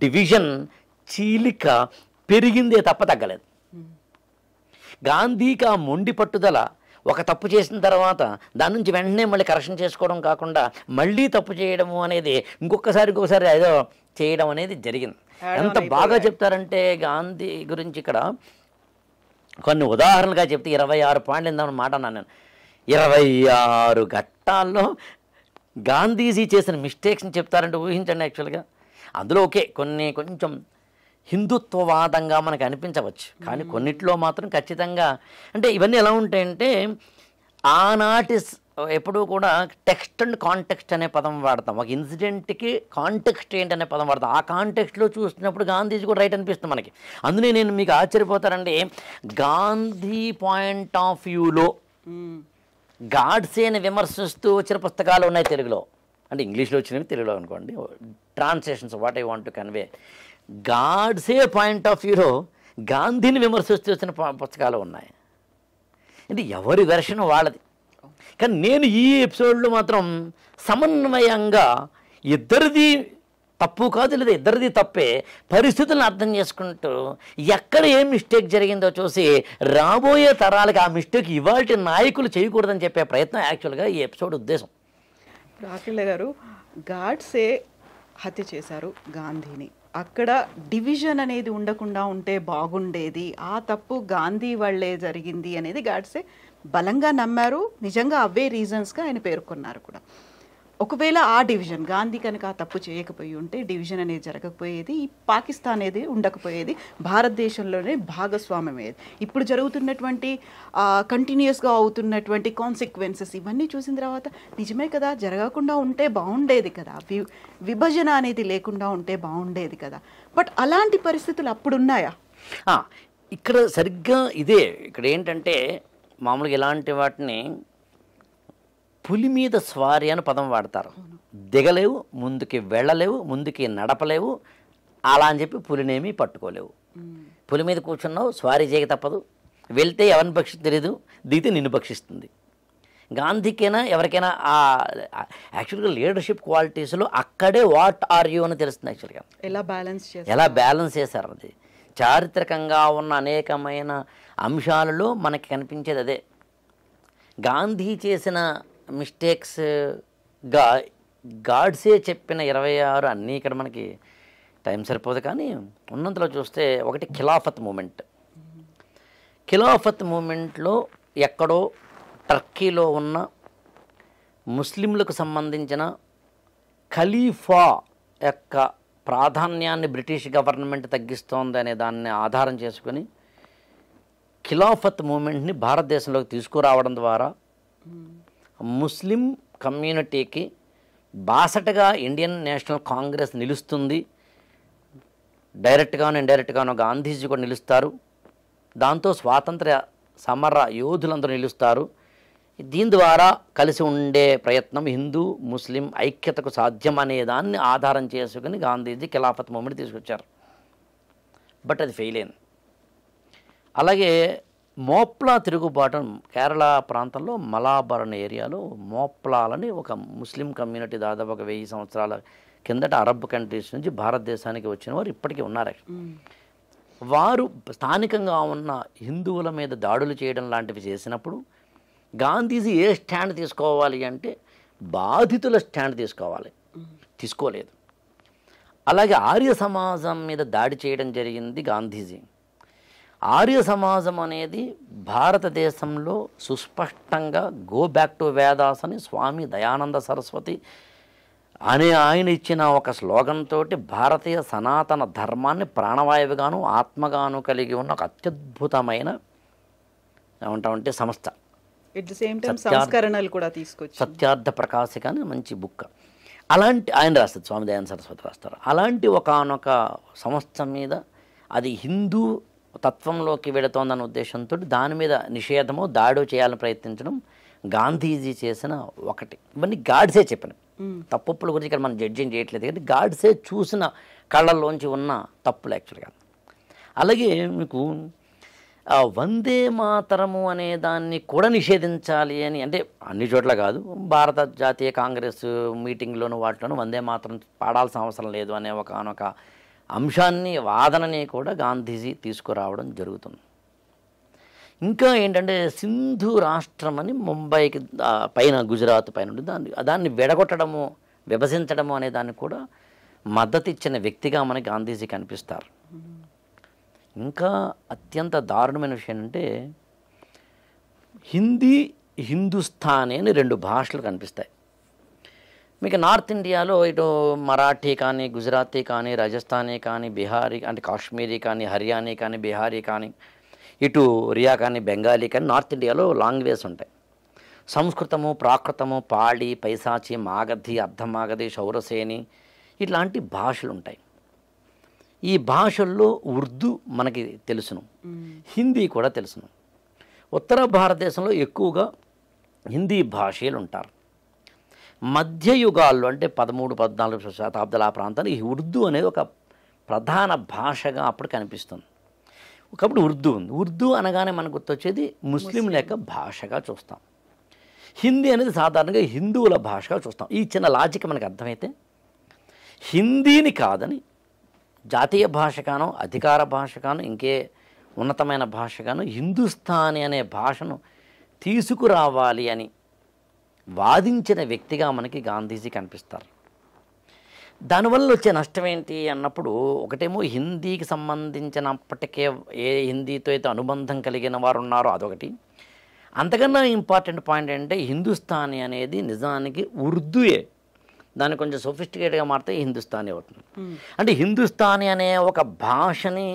డివిజన్ చీలిక పెరిగిందే తప్ప తగ్గలేదు. గాంధీకి ఆ మొండి పట్టుదల ఒక తప్పు చేసిన తర్వాత దాని నుంచి వెంటనే మళ్ళీ కరెక్షన్ చేసుకోవడం కాకుండా మళ్ళీ తప్పు చేయడము అనేది ఇంకొకసారి ఏదో చేయడం అనేది జరిగింది. ఎంత బాగా చెప్తారంటే గాంధీ గురించి ఇక్కడ కొన్ని ఉదాహరణలుగా చెప్తే 26 పాయింట్లు ఇందామని మాట అన్నాను నేను. 26 ఘట్టాల్లో గాంధీజీ చేసిన మిస్టేక్స్ని చెప్తారంటే ఊహించండి. యాక్చువల్గా అందులో కొంచెం హిందుత్వవాదంగా మనకు అనిపించవచ్చు, కానీ కొన్నిట్లో మాత్రం ఖచ్చితంగా అంటే ఇవన్నీ ఎలా ఉంటాయంటే ఆనాటి ఎప్పుడూ కూడా టెక్స్ట్ అండ్ కాంటెక్స్ట్ అనే పదం వాడతాం. ఒక ఇన్సిడెంట్కి కాంటెక్స్ట్ ఏంటనే పదం వాడతాం. ఆ కాంటెక్స్ట్లో చూసినప్పుడు గాంధీజీ కూడా రైట్ అనిపిస్తుంది మనకి. అందుకే నేను మీకు ఆశ్చర్యపోతారండి, గాంధీ పాయింట్ ఆఫ్ వ్యూలో గాడ్సేని విమర్శిస్తూ వచ్చిన పుస్తకాలు ఉన్నాయి తెలుగులో. అంటే ఇంగ్లీష్లో వచ్చినవి తెలుగులో అనుకోండి, translations what I want to convey. Godse point of వ్యూలో గాంధీని విమర్శిస్తూ వచ్చిన పుస్తకాలు ఉన్నాయి. ఇది ఎవరి వెర్షన్ వాళ్ళది. కానీ నేను ఈ ఎపిసోడ్లో మాత్రం సమన్వయంగా ఇద్దరిది తప్పు కాదు, లేదా ఇద్దరిది తప్పే, పరిస్థితులను అర్థం చేసుకుంటూ ఎక్కడ ఏం మిస్టేక్ జరిగిందో చూసి రాబోయే తరాలకి ఆ మిస్టేక్ ఇవాళ నాయకులు చేయకూడదని చెప్పే ప్రయత్నం యాక్చువల్గా ఈ ఎపిసోడ్ ఉద్దేశం. రాకిళ్ళ గారు, గాడ్సే హత్య చేశారు గాంధీని. అక్కడ డివిజన్ అనేది ఉండకుండా ఉంటే బాగుండేది, ఆ తప్పు గాంధీ వల్లే జరిగింది అనేది గాడ్సే బలంగా నమ్మారు. నిజంగా అవే రీజన్స్గా ఆయన పేర్కొన్నారు కూడా. ఒకవేళ ఆ డివిజన్ గాంధీ కనుక ఆ తప్పు చేయకపోయి ఉంటే డివిజన్ అనేది జరగకపోయేది, ఈ పాకిస్తాన్ అనేది ఉండకపోయేది, భారతదేశంలోనే భాగస్వామ్యం అయ్యేది. ఇప్పుడు జరుగుతున్నటువంటి కంటిన్యూస్గా అవుతున్నటువంటి కాన్సిక్వెన్సెస్ ఇవన్నీ చూసిన తర్వాత నిజమే కదా, జరగకుండా ఉంటే బాగుండేది కదా, విభజన అనేది లేకుండా ఉంటే బాగుండేది కదా. బట్ అలాంటి పరిస్థితులు అప్పుడున్నాయా? ఇక్కడ సరిగ్గా ఇదే. ఇక్కడ ఏంటంటే మామూలుగా ఇలాంటి వాటిని పులి మీద స్వారీ అని పదం వాడతారు. దిగలేవు, ముందుకి వెళ్ళలేవు, ముందుకి నడపలేవు, అలా అని చెప్పి పులినేమీ పట్టుకోలేవు. పులి మీద కూర్చున్నావు, స్వారీ చేయక తప్పదు. వెళ్తే ఎవరిని భక్షిస్తుంది తెలీదు, దిగితే నిన్ను భక్షిస్తుంది. గాంధీకైనా ఎవరికైనా యాక్చువల్గా లీడర్షిప్ క్వాలిటీస్లో అక్కడే వాట్ ఆర్ యూ అని తెలుస్తుంది. యాక్చువల్గా ఎలా బ్యాలెన్స్ చేశారు అది చారిత్రకంగా ఉన్న అనేకమైన అంశాలలో మనకి కనిపించేది అదే. గాంధీ చేసిన మిస్టేక్స్గా గాడ్సే చెప్పిన 26 అన్నీ ఇక్కడ మనకి టైం సరిపోదు, కానీ ఉన్నంతలో చూస్తే ఒకటి ఖిలాఫత్ మూమెంట్. ఖిలాఫత్ మూమెంట్లో ఎక్కడో టర్కీలో ఉన్న ముస్లింలకు సంబంధించిన ఖలీఫా యొక్క ప్రాధాన్యాన్ని బ్రిటిష్ గవర్నమెంట్ తగ్గిస్తోంది అనే దాన్ని ఆధారం చేసుకొని ఖిలాఫత్ మూమెంట్ని భారతదేశంలోకి తీసుకురావడం ద్వారా ముస్లిం కమ్యూనిటీకి బాసటగా ఇండియన్ నేషనల్ కాంగ్రెస్ నిలుస్తుంది. డైరెక్ట్గాను ఇండైరెక్ట్గాను గాంధీజీ కూడా నిలుస్తారు. దాంతో స్వాతంత్ర సమర యోధులందరూ నిలుస్తారు. దీని ద్వారా కలిసి ఉండే ప్రయత్నం హిందూ ముస్లిం ఐక్యతకు సాధ్యం అనే దాన్ని ఆధారం చేసుకుని గాంధీజీ ఖిలాఫత్ మూమెంట్ తీసుకొచ్చారు. బట్ అది ఫెయిల్ అయింది. అలాగే మోప్లా తిరుగుబాటు కేరళ ప్రాంతంలో మలాబార్ అనే ఏరియాలో మోప్లాలని ఒక ముస్లిం కమ్యూనిటీ దాదాపు ఒక 1000 సంవత్సరాల కిందట అరబ్ కంట్రీస్ నుంచి భారతదేశానికి వచ్చిన వారు ఇప్పటికీ ఉన్నారు. వారు స్థానికంగా ఉన్న హిందువుల మీద దాడులు చేయడం లాంటివి చేసినప్పుడు గాంధీజీ ఏ స్టాండ్ తీసుకోవాలి అంటే బాధితుల స్టాండ్ తీసుకోలేదు. అలాగే ఆర్య సమాజం మీద దాడి చేయడం జరిగింది గాంధీజీ. ఆర్య సమాజం అనేది భారతదేశంలో సుస్పష్టంగా గో బ్యాక్ టు వేదాస్ అని స్వామి దయానంద సరస్వతి అనే ఆయన ఇచ్చిన ఒక స్లోగన్ తోటి భారతీయ సనాతన ధర్మాన్ని ప్రాణవాయువుగాను ఆత్మగాను కలిగి ఉన్న ఒక అత్యద్భుతమైన ఏమంటామంటే సంస్థ. సంస్కరణలు కూడా తీసుకొచ్చి సత్యార్థ ప్రకాశిక అని మంచి బుక్. అలాంటి ఆయన రాస్తారు, స్వామి దయానంద సరస్వతి రాస్తారు. అలాంటి ఒకానొక సంస్థ మీద అది హిందూ తత్వంలోకి వెళుతోందన్న ఉద్దేశంతో దాని మీద నిషేధము దాడి చేయాలని ప్రయత్నించడం గాంధీజీ చేసిన ఒకటి. ఇవన్నీ గాడ్సే చెప్పిన తప్పుల గురించి ఇక్కడ మనం జడ్జింగ్ చేయట్లేదు, కానీ గాడ్సే చూసిన కళ్ళల్లోంచి ఉన్న తప్పులు యాక్చువల్గా. అలాగే మీకు ఆ వందే మాతరము అనే దాన్ని కూడా నిషేధించాలి అని, అంటే అన్ని చోట్ల కాదు, భారత జాతీయ కాంగ్రెస్ మీటింగ్లోను వాటిలోనూ వందే మాతరం పాడాల్సిన అవసరం లేదు అనే ఒకనొక అంశాన్ని, వాదనని కూడా గాంధీజీ తీసుకురావడం జరుగుతుంది. ఇంకా ఏంటంటే సింధు రాష్ట్రం అని ముంబైకి పైన, గుజరాత్ పైన ఉంటుంది, దాన్ని విడగొట్టడము, విభజించడము అనే దాన్ని కూడా మద్దతు ఇచ్చిన వ్యక్తిగా మనకి గాంధీజీ కనిపిస్తారు. ఇంకా అత్యంత దారుణమైన విషయం అంటే హిందీ, హిందుస్థానీ అని రెండు భాషలు కనిపిస్తాయి. మీకు నార్త్ ఇండియాలో ఇటు మరాఠీ కానీ, గుజరాతీ కానీ, రాజస్థానీ కానీ, బీహారీ అంటే కాశ్మీరీ కానీ, హర్యానీ కానీ, బీహారీ కానీ, ఇటు ఒరియా కానీ, బెంగాలీ కానీ, నార్త్ ఇండియాలో లాంగ్వేజ్ ఉంటాయి. సంస్కృతము, ప్రాకృతము, పాళీ, పైశాచి, మాగధి, అర్ధమాగధి, శౌరసేని ఇట్లాంటి భాషలు ఉంటాయి. ఈ భాషల్లో ఉర్దూ మనకి తెలుసును, హిందీ కూడా తెలుసును. ఉత్తర భారతదేశంలో ఎక్కువగా హిందీ భాషలు ఉంటారు. మధ్యయుగాల్లో అంటే 13-14 శతాబ్దాల ఆ ప్రాంతాన్ని ఈ ఉర్దూ అనేది ఒక ప్రధాన భాషగా అప్పుడు కనిపిస్తుంది. ఒకప్పుడు ఉర్దూ ఉంది. ఉర్దూ అనగానే మనకు గుర్తొచ్చేది ముస్లిం లేక భాషగా చూస్తాం. హిందీ అనేది సాధారణంగా హిందువుల భాషగా చూస్తాం. ఈ చిన్న లాజిక్ మనకు అర్థమైతే హిందీని కాదని జాతీయ భాషగానో, అధికార భాషగానో, ఇంకే ఉన్నతమైన భాషగానో హిందుస్థానీ అనే భాషను తీసుకురావాలి అని వాదించిన వ్యక్తిగా మనకి గాంధీజీ కనిపిస్తారు. దానివల్ల వచ్చే నష్టం ఏంటి అన్నప్పుడు, ఒకటేమో హిందీకి సంబంధించినప్పటికే ఏ హిందీతో అయితే అనుబంధం కలిగిన వారు ఉన్నారో అదొకటి. అంతకన్నా ఇంపార్టెంట్ పాయింట్ ఏంటంటే హిందుస్థానీ అనేది నిజానికి ఉర్దూయే, దాన్ని కొంచెం సొఫిస్టికేట్గా మారితే హిందుస్థానీ అవుతుంది. అంటే హిందుస్థానీ అనే ఒక భాషని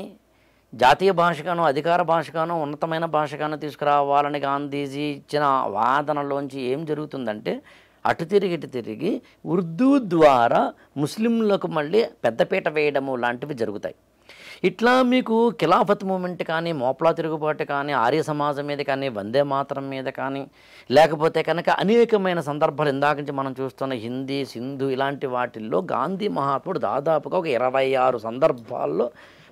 జాతీయ భాషగానో, అధికార భాషగానో, ఉన్నతమైన భాషగానో తీసుకురావాలని గాంధీజీ ఇచ్చిన వాదనలోంచి ఏం జరుగుతుందంటే, అటు తిరిగి ఇటు తిరిగి ఉర్దూ ద్వారా ముస్లింలకు మళ్ళీ పెద్దపీట వేయడము లాంటివి జరుగుతాయి. ఇట్లా మీకు ఖిలాఫత్ మూమెంట్ కానీ, మోప్లా తిరుగుబాటు కానీ, ఆర్య సమాజం మీద కానీ, వందే మాతరం మీద కానీ, లేకపోతే కనుక అనేకమైన సందర్భాలు ఇందాక నుంచి మనం చూస్తున్న హిందీ, సింధు ఇలాంటి వాటిల్లో గాంధీ మహాత్ముడు దాదాపుగా ఒక 26 సందర్భాల్లో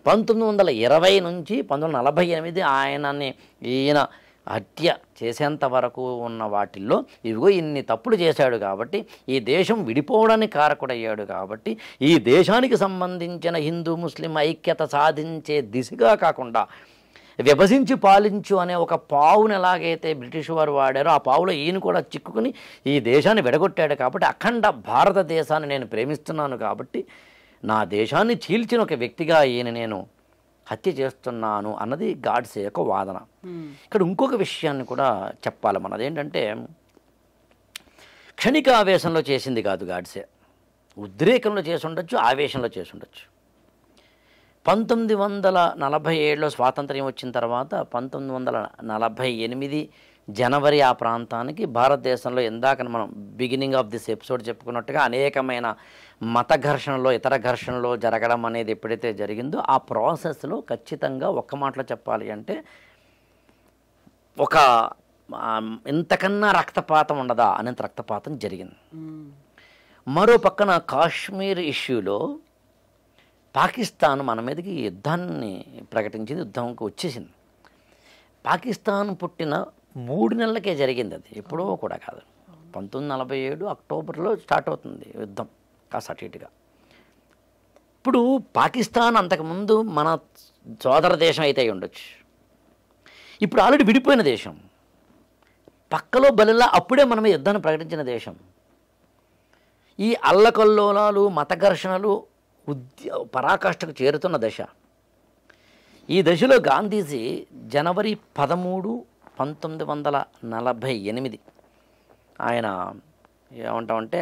1920 నుంచి 1948 ఈయన హత్య చేసేంత వరకు ఉన్న వాటిల్లో ఇవిగో ఇన్ని తప్పులు చేశాడు కాబట్టి, ఈ దేశం విడిపోవడానికి కారకుడయ్యాడు కాబట్టి, ఈ దేశానికి సంబంధించిన హిందూ ముస్లిం ఐక్యత సాధించే దిశగా కాకుండా విభజించి పాలించు అనే ఒక పావును ఎలాగైతే బ్రిటిష్ వారు వాడారో ఆ పావులో ఈయన కూడా చిక్కుకుని ఈ దేశాన్ని విడగొట్టాడు కాబట్టి, అఖండ భారతదేశాన్ని నేను ప్రేమిస్తున్నాను కాబట్టి నా దేశాన్ని చీల్చిన ఒక వ్యక్తిగా ఈయన నేను హత్య చేస్తున్నాను అన్నది గాడ్సే యొక్క వాదన. ఇక్కడ ఇంకొక విషయాన్ని కూడా చెప్పాలి మనం. అదేంటంటే క్షణిక ఆవేశంలో చేసింది కాదు గాడ్సే, ఉద్రేకంలో చేసి ఉండొచ్చు, ఆవేశంలో చేసి ఉండొచ్చు. 1947లో స్వాతంత్ర్యం వచ్చిన తర్వాత 1948 జనవరి ఆ ప్రాంతానికి భారతదేశంలో ఇందాక మనం బిగినింగ్ ఆఫ్ దిస్ ఎపిసోడ్ చెప్పుకున్నట్టుగా అనేకమైన మత ఘర్షణలో, ఇతర ఘర్షణలో జరగడం అనేది ఎప్పుడైతే జరిగిందో ఆ ప్రాసెస్లో ఖచ్చితంగా ఒక్క మాటలో చెప్పాలి అంటే ఒక ఇంతకన్నా రక్తపాతం ఉండదా అనేంత రక్తపాతం జరిగింది. మరో పక్కన కాశ్మీర్ ఇష్యూలో పాకిస్తాన్ మన మీదకి యుద్ధాన్ని ప్రకటించింది, యుద్ధంకి వచ్చేసింది. పాకిస్తాన్ పుట్టిన 3 నెలలకే జరిగింది అది, ఎప్పుడో కూడా కాదు. 1947 అక్టోబర్లో స్టార్ట్ అవుతుంది యుద్ధం కాస్త అటు ఇటుగా. ఇప్పుడు పాకిస్తాన్ అంతకుముందు మన సోదర దేశం అయితే ఉండొచ్చు, ఇప్పుడు ఆల్రెడీ విడిపోయిన దేశం, పక్కలో బలిలా అప్పుడే మన మీద యుద్ధాన్ని ప్రకటించిన దేశం. ఈ అల్లకల్లోలాలు, మత ఘర్షణలు పరాకాష్ఠకు చేరుతున్న దశ. ఈ దశలో గాంధీజీ జనవరి 13, 1948 ఆయన ఏమంటామంటే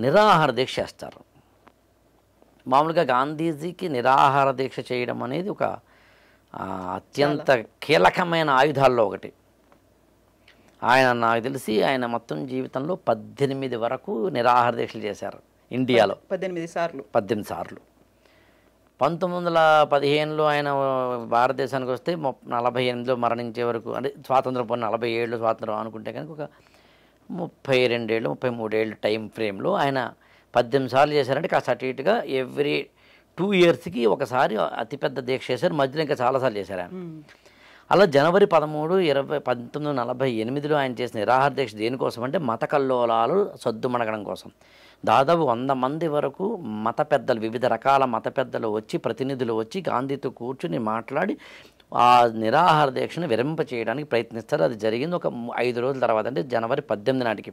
నిరాహార దీక్ష చేస్తారు. మామూలుగా గాంధీజీకి నిరాహార దీక్ష చేయడం అనేది ఒక అత్యంత కీలకమైన ఆయుధాల్లో ఒకటి. ఆయన నాకు తెలిసి ఆయన మొత్తం జీవితంలో 18 వరకు నిరాహార దీక్షలు చేశారు ఇండియాలో. 18 సార్లు. 1915లో ఆయన భారతదేశానికి వస్తే 48లో మరణించే వరకు, అంటే స్వాతంత్రం పొందిన 47లో స్వాతంత్రం అనుకుంటే కనుక ఒక 32 ఏళ్ళు 33 ఏళ్ళు టైం ఫ్రేమ్లో ఆయన 18 సార్లు చేశారంటే కాస్త అటు ఇటుగా ఎవ్రీ 2 ఇయర్స్కి ఒకసారి అతిపెద్ద దీక్ష చేశారు, మధ్యలో ఇంకా చాలాసార్లు చేశారు ఆయన. అలా జనవరి 13, 1948లో ఆయన చేసిన నిరాహార దీక్ష దేనికోసం అంటే మత కల్లోలాలు సద్దుమణగడం కోసం. దాదాపు 100 మంది వరకు మత పెద్దలు, వివిధ రకాల మత పెద్దలు వచ్చి, ప్రతినిధులు వచ్చి గాంధీతో కూర్చుని మాట్లాడి ఆ నిరాహార దీక్షను విరమింప చేయడానికి ప్రయత్నిస్తారు. అది జరిగింది ఒక 5 రోజుల తర్వాత, అంటే జనవరి 18 నాటికి.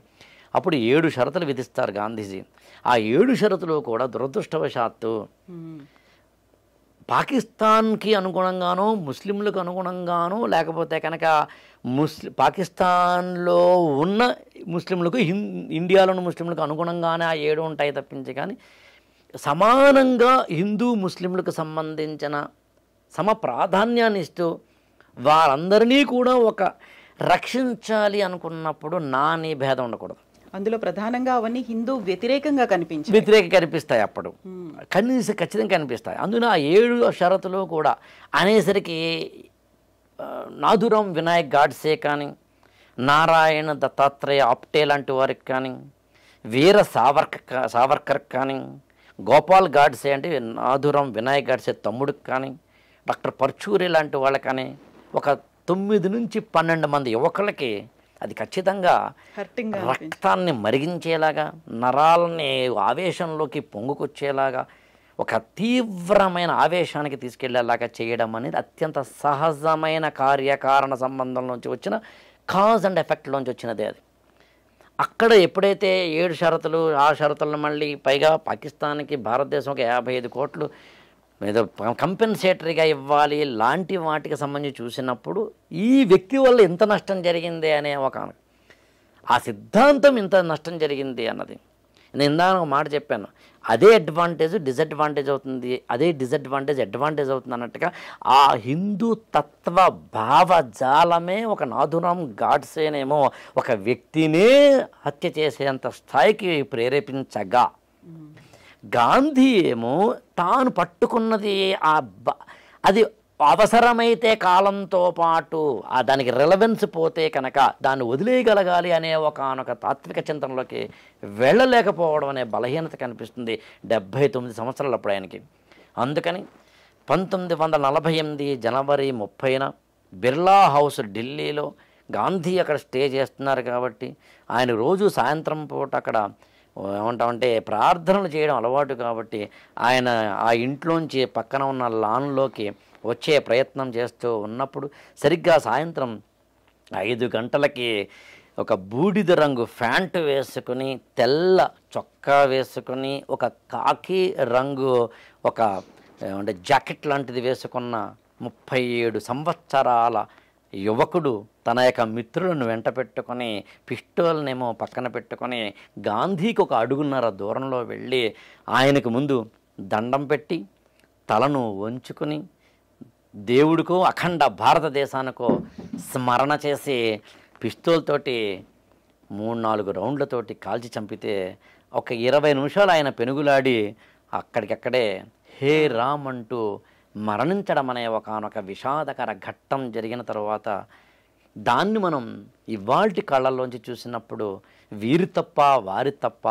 అప్పుడు 7 షరతులు విధిస్తారు గాంధీజీ. ఆ 7 షరతులు కూడా దురదృష్టవశాత్తు పాకిస్తాన్కి అనుగుణంగానో, ముస్లింలకు అనుగుణంగానో, లేకపోతే కనుక పాకిస్తాన్లో ఉన్న ముస్లింలకు, ఇండియాలో ఉన్న ముస్లింలకు అనుగుణంగానే ఆ 7 ఉంటాయి తప్పించి, కానీ సమానంగా హిందూ ముస్లింలకు సంబంధించిన సమ ప్రాధాన్యాన్ని ఇస్తూ వారందరినీ కూడా ఒక రక్షించాలి అనుకున్నప్పుడు నీ భేదం ఉండకూడదు. అందులో ప్రధానంగా అవన్నీ హిందూ వ్యతిరేకంగా కనిపిస్తాయి. అప్పుడు ఖచ్చితంగా కనిపిస్తాయి. అందులో ఆ 7 షరతులు కూడా అనేసరికి నాథురామ్ వినాయక్ గాడ్సే కానీ, నారాయణ దత్తాత్రేయ ఆప్టే లాంటి వారికి కానీ, వీర సావర్కర్ కానీ, గోపాల్ గాడ్సే అంటే నాథురామ్ వినాయక్ గాడ్సే తమ్ముడికి కానీ, డాక్టర్ పర్చూరి లాంటి వాళ్ళకి కానీ, ఒక 9 నుంచి 12 మంది యువకులకి అది ఖచ్చితంగా రక్తాన్ని మరిగించేలాగా, నరాలని ఆవేశంలోకి పొంగుకొచ్చేలాగా, ఒక తీవ్రమైన ఆవేశానికి తీసుకెళ్లేలాగా చేయడం అనేది అత్యంత సహజమైన కార్యకారణ సంబంధంలోంచి వచ్చిన కాజ్ అండ్ ఎఫెక్ట్లోంచి వచ్చినదే అది. అక్కడ ఎప్పుడైతే 7 షరతులు, ఆ షరతులను మళ్ళీ పైగా పాకిస్తాన్కి భారతదేశం ఒక 55 కోట్లు ఏదో కంపెన్సేటరీగా ఇవ్వాలి లాంటి వాటికి సంబంధించి చూసినప్పుడు ఈ వ్యక్తి వల్ల ఎంత నష్టం జరిగింది అనే ఆ సిద్ధాంతం ఇంత నష్టం జరిగింది అన్నది నేను ఇందాక ఒక మాట చెప్పాను. అదే అడ్వాంటేజ్ డిసడ్వాంటేజ్ అవుతుంది, అదే డిసడ్వాంటేజ్ అడ్వాంటేజ్ అవుతుంది అన్నట్టుగా ఆ హిందూ తత్వ భావజాలమే ఒక నాథురామ్ గాడ్సేనేమో ఒక వ్యక్తినే హత్య చేసేంత స్థాయికి ప్రేరేపించగా, గాంధీ ఏమో తాను పట్టుకున్నది అది అవసరమైతే కాలంతో పాటు దానికి రిలవెన్స్ పోతే కనుక దాన్ని వదిలేయగలగాలి అనే ఒకనొక తాత్విక చింతనలోకి వెళ్ళలేకపోవడం అనే బలహీనత కనిపిస్తుంది 79 సంవత్సరాలు అప్పుడు ఆయనకి. అందుకని 1948 జనవరి 30న బిర్లా హౌస్ ఢిల్లీలో గాంధీ అక్కడ స్టే చేస్తున్నారు కాబట్టి ఆయన రోజు సాయంత్రం పూట అక్కడ ఏమంటామంటే ప్రార్థనలు చేయడం అలవాటు కాబట్టి ఆయన ఆ ఇంట్లోంచి పక్కన ఉన్న లాన్లోకి వచ్చే ప్రయత్నం చేస్తూ ఉన్నప్పుడు సరిగ్గా సాయంత్రం 5 గంటలకి ఒక బూడిద రంగు ప్యాంటు వేసుకుని, తెల్ల చొక్కా వేసుకుని, ఒక కాకి రంగు ఒక అంటే జాకెట్ లాంటిది వేసుకున్న 37 సంవత్సరాల యువకుడు తన యొక్క మిత్రులను వెంట పెట్టుకొని, పిస్టోల్నేమో పక్కన పెట్టుకొని గాంధీకి ఒక 1.5 అడుగున్నర దూరంలో వెళ్ళి ఆయనకు ముందు దండం పెట్టి తలను వంచుకొని దేవుడికో అఖండ భారతదేశానికో స్మరణ చేసి పిస్తోల్తోటి 3-4 రౌండ్లతోటి కాల్చి చంపితే ఒక 20 నిమిషాలు ఆయన పెనుగులాడి అక్కడికక్కడే హే రామ్ అంటూ మరణించడం అనే ఒకనొక విషాదకర ఘట్టం జరిగిన తర్వాత దాన్ని మనం ఇవాల్టి కళ్ళల్లోంచి చూసినప్పుడు వీరి తప్ప వారి తప్ప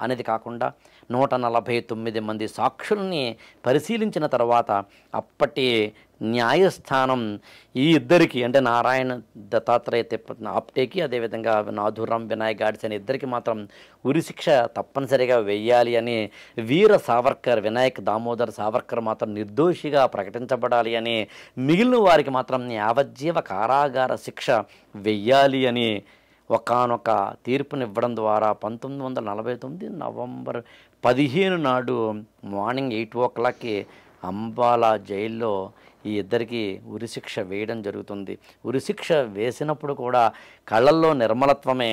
అనేది కాకుండా 149 మంది సాక్షుల్ని పరిశీలించిన తర్వాత అప్పటి న్యాయస్థానం ఈ ఇద్దరికి అంటే నారాయణ దత్తాత్రేయ ఆప్టేకి అదేవిధంగా నాథురామ్ వినాయక్ గాడ్సే అని ఇద్దరికి మాత్రం ఉరిశిక్ష తప్పనిసరిగా వెయ్యాలి అని, వీర సావర్కర్ వినాయక్ దామోదర్ సావర్కర్ మాత్రం నిర్దోషిగా ప్రకటించబడాలి అని, మిగిలిన వారికి మాత్రం యావజ్జీవ కారాగార శిక్ష వెయ్యాలి అని ఒకానొక తీర్పునివ్వడం ద్వారా 1949 నవంబర్ 15 నాడు మార్నింగ్ 8 o'clockకి అంబాలా జైల్లో ఈ ఇద్దరికి ఉరిశిక్ష వేయడం జరుగుతుంది. ఉరిశిక్ష వేసినప్పుడు కూడా కళ్ళల్లో నిర్మలత్వమే,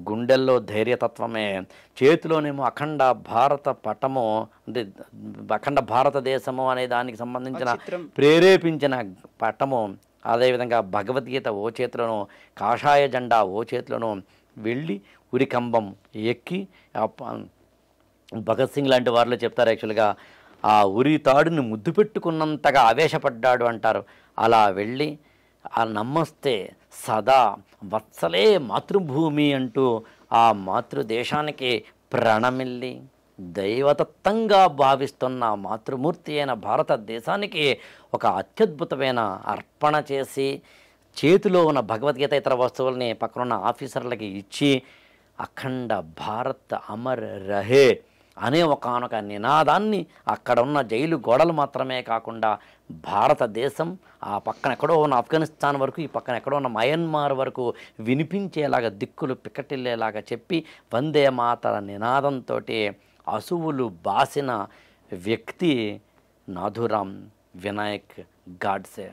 గుండెల్లో ధైర్యతత్వమే, చేతిలోనేమో అఖండ భారత పటము అంటే అఖండ భారతదేశము అనే దానికి సంబంధించిన ప్రేరేపించిన పటము, అదేవిధంగా భగవద్గీత ఓ చేతిలోనూ, కాషాయ జెండా ఓ చేతిలోనూ వెళ్ళి ఉరికంబం ఎక్కి భగత్ సింగ్ లాంటి వారిలో చెప్తారు యాక్చువల్గా ఆ ఉరి తాడుని ముద్దు పెట్టుకున్నంతగా ఆవేశపడ్డాడు అంటారు. అలా వెళ్ళి ఆ నమస్తే సదా వత్సలే మాతృభూమి అంటూ ఆ మాతృదేశానికి ప్రణమిల్లి దైవతత్వంగా భావిస్తున్న మాతృమూర్తి అయిన భారతదేశానికి ఒక అత్యద్భుతమైన అర్పణ చేసి చేతిలో ఉన్న భగవద్గీత ఇతర వస్తువుల్ని పక్కనున్న ఆఫీసర్లకి ఇచ్చి అఖండ భారత్ అమర్ రహే అనే ఒకానొక నినాదాన్ని అక్కడ ఉన్న జైలు గోడలు మాత్రమే కాకుండా భారతదేశం ఆ పక్కన ఎక్కడో ఉన్న ఆఫ్ఘనిస్తాన్ వరకు ఈ పక్కన ఎక్కడో ఉన్న మయన్మార్ వరకు వినిపించేలాగా దిక్కులు పిక్కటిల్లేలాగా చెప్పి వందే మాతర నినాదంతో అసువులు బాసిన వ్యక్తి నాథురామ్ వినాయక్ గాడ్సే.